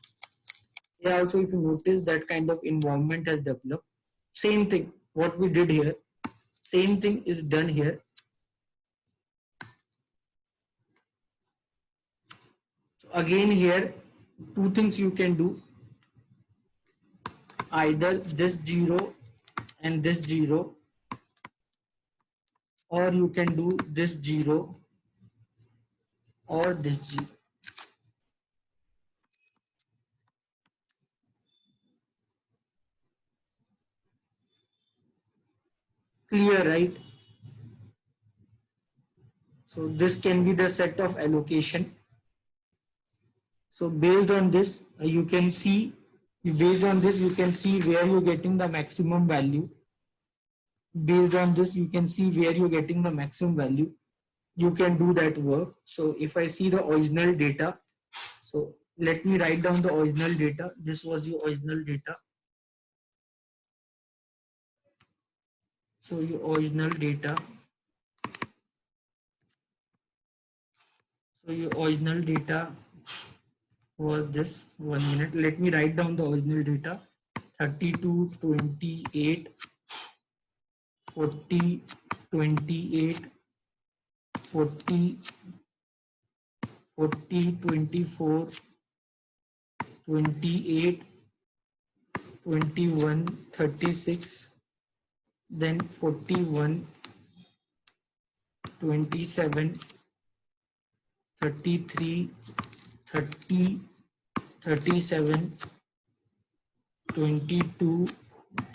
Here also if you notice, that kind of involvement has developed. Same thing what we did here, same thing is done here. So again here, two things you can do, either this 0 and this 0, or you can do this 0 or this 0. Clear, right? So this can be the set of allocation. So based on this, you can see where you're getting the maximum value. Based on this, you can see where you're getting the maximum value. You can do that work. So if I see the original data, so let me write down the original data. This was your original data. So your original data. So your original data was this. 1 minute. Let me write down the original data. 32, 28, 40, 28, 40, 40, 24, 28, 21, 36, then 41, 27, 33, 30, 37, 22,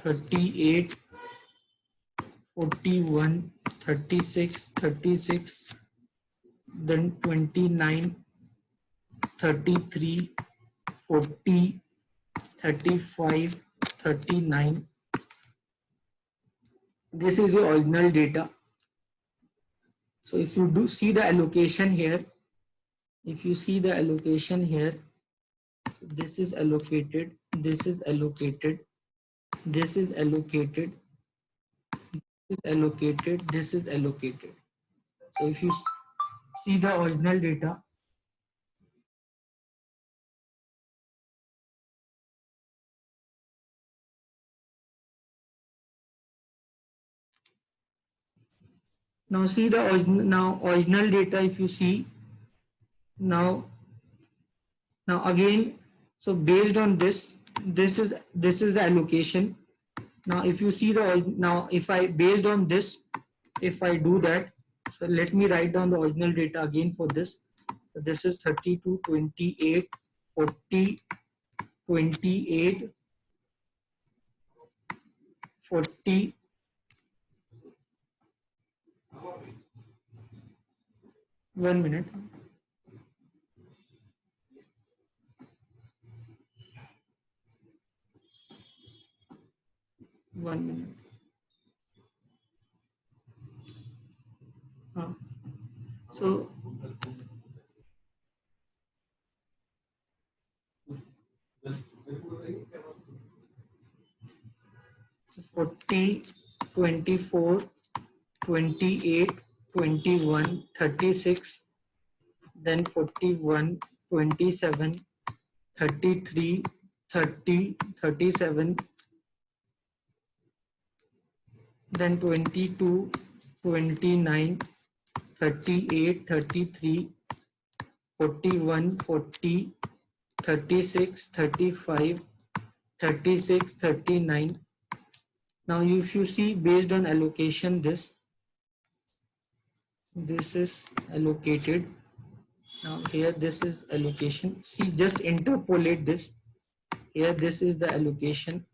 38, 41, 36, 36, then 29, 33, 40, 35, 39. This is your original data. So if you do see the allocation here, if you see the allocation here, this is allocated, this is allocated, this is allocated, this is allocated, this is allocated. So if you see the original data, now see the original data. If you see now again, so based on this, this is the allocation. Now if you see if I based on this, if I do that, so let me write down the original data again for this. So this is 32, 28, 40, 28, 40, 1 minute. 1 minute. So 40, 24, 28, 21, 36, then 41, 27, 33, 30, 37, then 22, 29, 38, 33, 41, 40, 36, 35, 36, 39. Now if you see based on allocation, this is allocated. Now here this is allocation. See, just interpolate this. Here this is the allocation.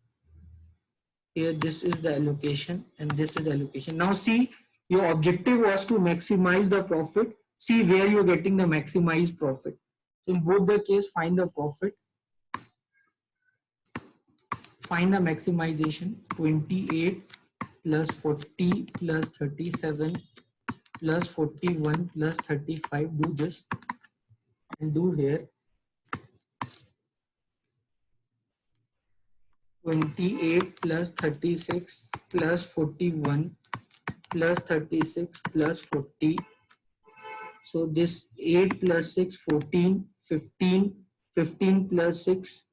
Here this is the allocation, and this is the allocation. Now see, your objective was to maximize the profit. See where you're getting the maximized profit. So in both the case, find the profit. Find the maximization. 28 plus 40 plus 37 plus 41 plus 35. Do this and do here. 28 plus 36 plus 41 plus 36 plus 40. So this 8 plus 6, 14, 15, 15 plus 6,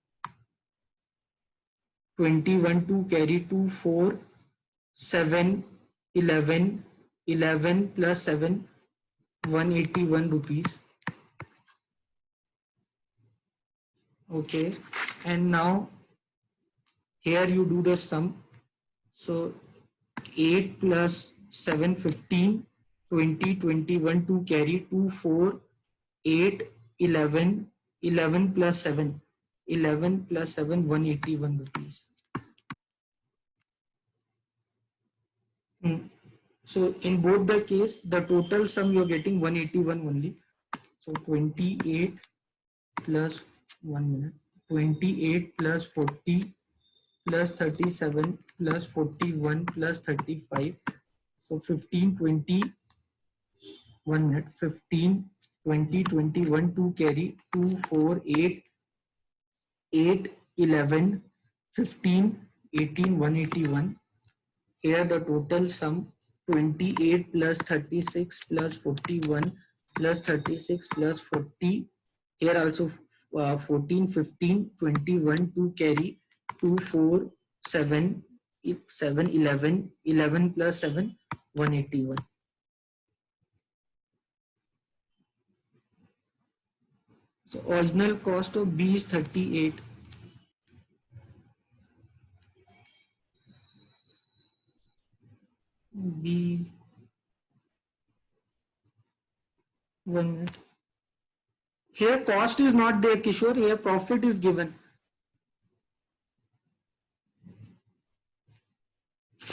21, 2 carry 2, 4, 7, 11, 11 plus 7, 181 rupees. Okay, and now here you do the sum. So 8 plus 7, 15, 20, 21, 2 carry 2, 4, 8, 11, 11 plus 7, 11 plus 7, 181 rupees. So in both the case, the total sum you're getting 181 only. So 28 plus 1 minute, 28 plus 40 plus 37 plus 41 plus 35. So 15, 20, 1 minute, 15, 20, 21, 2 carry, 2, 4, 8, 8, 11, 15, 18, 181. Here the total sum 28 plus 36 plus 41 plus 36 plus 40. Here also 14, 15, 21, 2 carry, 2, 4, 7, 7, 11, 11 plus 7, 181. So original cost of B is 38. B 1 minute. Here cost is not there, Kishore. Here profit is given.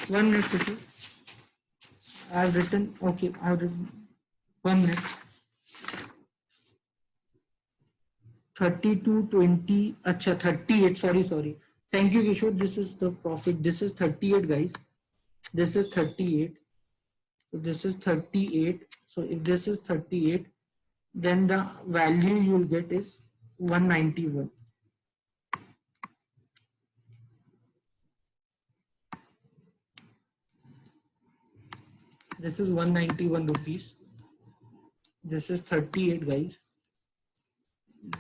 1 minute, Kishore. I have written. Okay, I have written. 1 minute. 32, 20. Acha, 38. Sorry. Thank you, Kishore. This is the profit. This is 38, guys. This is 38. So this is 38. So if this is 38, then the value you will get is 191. This is 191 rupees. This is 38, guys.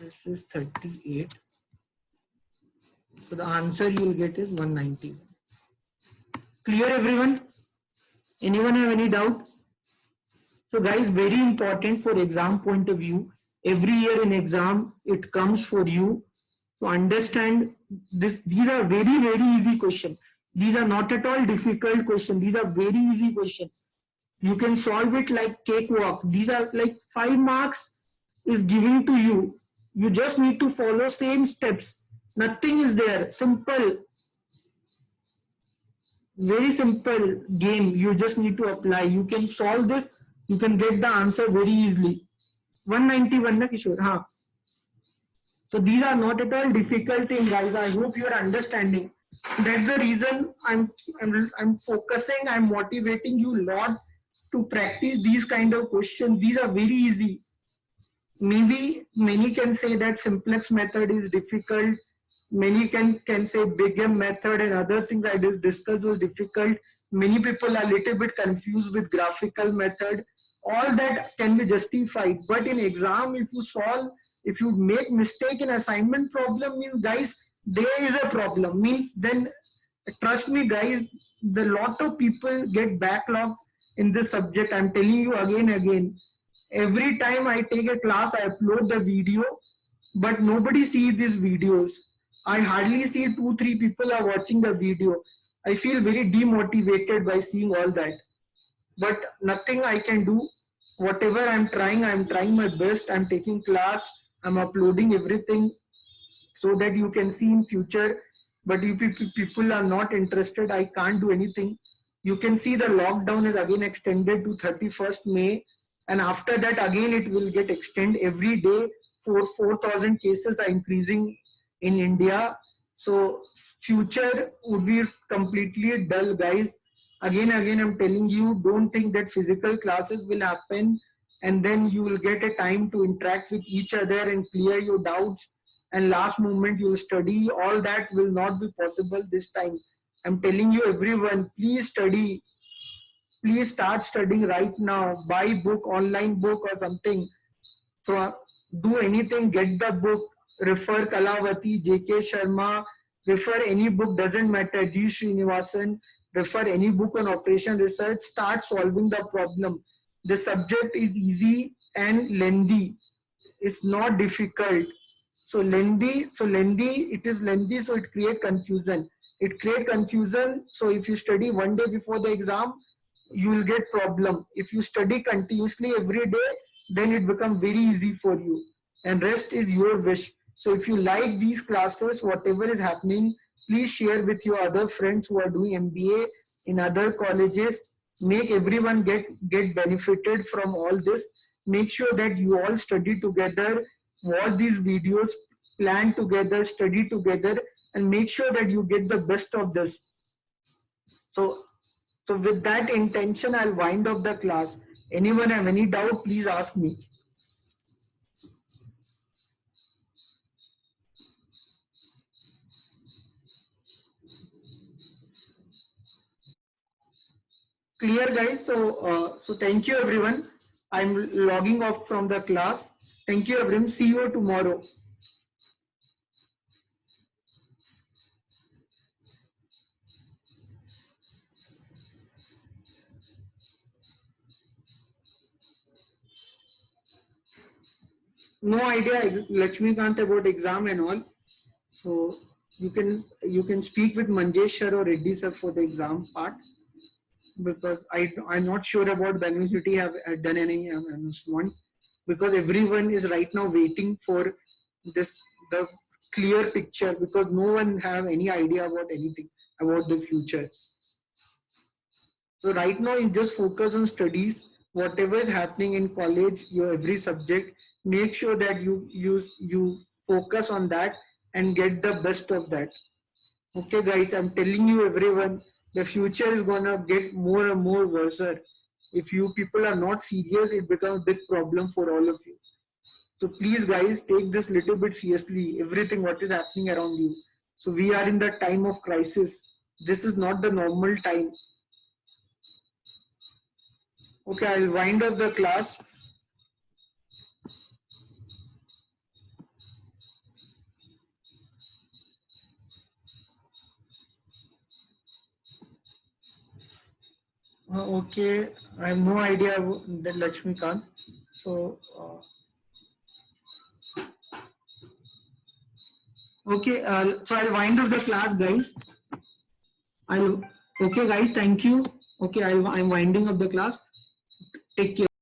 This is 38. So the answer you will get is 191. Clear, everyone? Anyone have any doubt? So guys, very important for exam point of view. Every year in exam, it comes for you to understand this. These are very, very easy questions. These are not at all difficult questions. These are very easy questions. You can solve it like cakewalk. These are like 5 marks is given to you. You just need to follow same steps. Nothing is there. Simple. Very simple game. You just need to apply. You can solve this. You can get the answer very easily. 191 na Kishore? Haan. So these are not at all difficult things, guys. I hope you are understanding. That's the reason I'm focusing. I'm motivating you a lot to practice these kind of questions. These are very easy. Maybe many can say that simplex method is difficult. Many can say Big M method and other things I discussed was difficult. Many people are a little bit confused with graphical method. All that can be justified. But in exam, if you solve, if you make mistake in assignment problem, means guys, there is a problem. Means then, trust me guys, the lot of people get backlogged in this subject. I'm telling you again and again. Every time I take a class, I upload the video, but nobody sees these videos. I hardly see 2-3 people are watching the video. I feel very demotivated by seeing all that. But nothing I can do. Whatever I'm trying my best. I'm taking class. I'm uploading everything so that you can see in future. But if people are not interested, I can't do anything. You can see the lockdown is again extended to 31st May. And after that, again, it will get extended every day. 4,000 cases are increasing in India. So future would be completely dull, guys. Again, I'm telling you, don't think that physical classes will happen and then you will get a time to interact with each other and clear your doubts. And last moment you will study. All that will not be possible this time. I'm telling you, everyone, please study. Please start studying right now. Buy book, online book or something. So do anything, get the book, refer Kalavati, J.K. Sharma, refer any book, doesn't matter, G. Srinivasan, refer any book on operation research, start solving the problem. The subject is easy and lengthy. It's not difficult. So lengthy, it is lengthy, so it creates confusion. It creates confusion, so if you study one day before the exam, you will get problem. If you study continuously every day, then it becomes very easy for you. And rest is your wish. So if you like these classes, whatever is happening, please share with your other friends who are doing MBA in other colleges. Make everyone get benefited from all this. Make sure that you all study together, watch these videos, plan together, study together, and make sure that you get the best of this. So with that intention, I'll wind up the class. Anyone have any doubt, please ask me. Clear, guys? So thank you, everyone. I'm logging off from the class. Thank you, everyone. See you tomorrow. No idea, Lakshmikant, about exam and all. So you can speak with Manjesh sir or Reddy sir for the exam part, because I'm not sure about Bangalore City have done any announcement, because everyone is right now waiting for the clear picture, because no one have any idea about anything about the future. So right now you just focus on studies. Whatever is happening in college, your every subject, make sure that you focus on that and get the best of that. Okay guys, I'm telling you everyone, the future is gonna get more and more worse. If you people are not serious, it becomes a big problem for all of you. So please guys, take this little bit seriously, everything what is happening around you. So we are in the time of crisis. This is not the normal time. Okay, I'll wind up the class. Okay, I have no idea that Lakshmikant. So, okay, so I'll wind up the class, guys. Okay, guys, thank you. Okay, I'm winding up the class. Take care.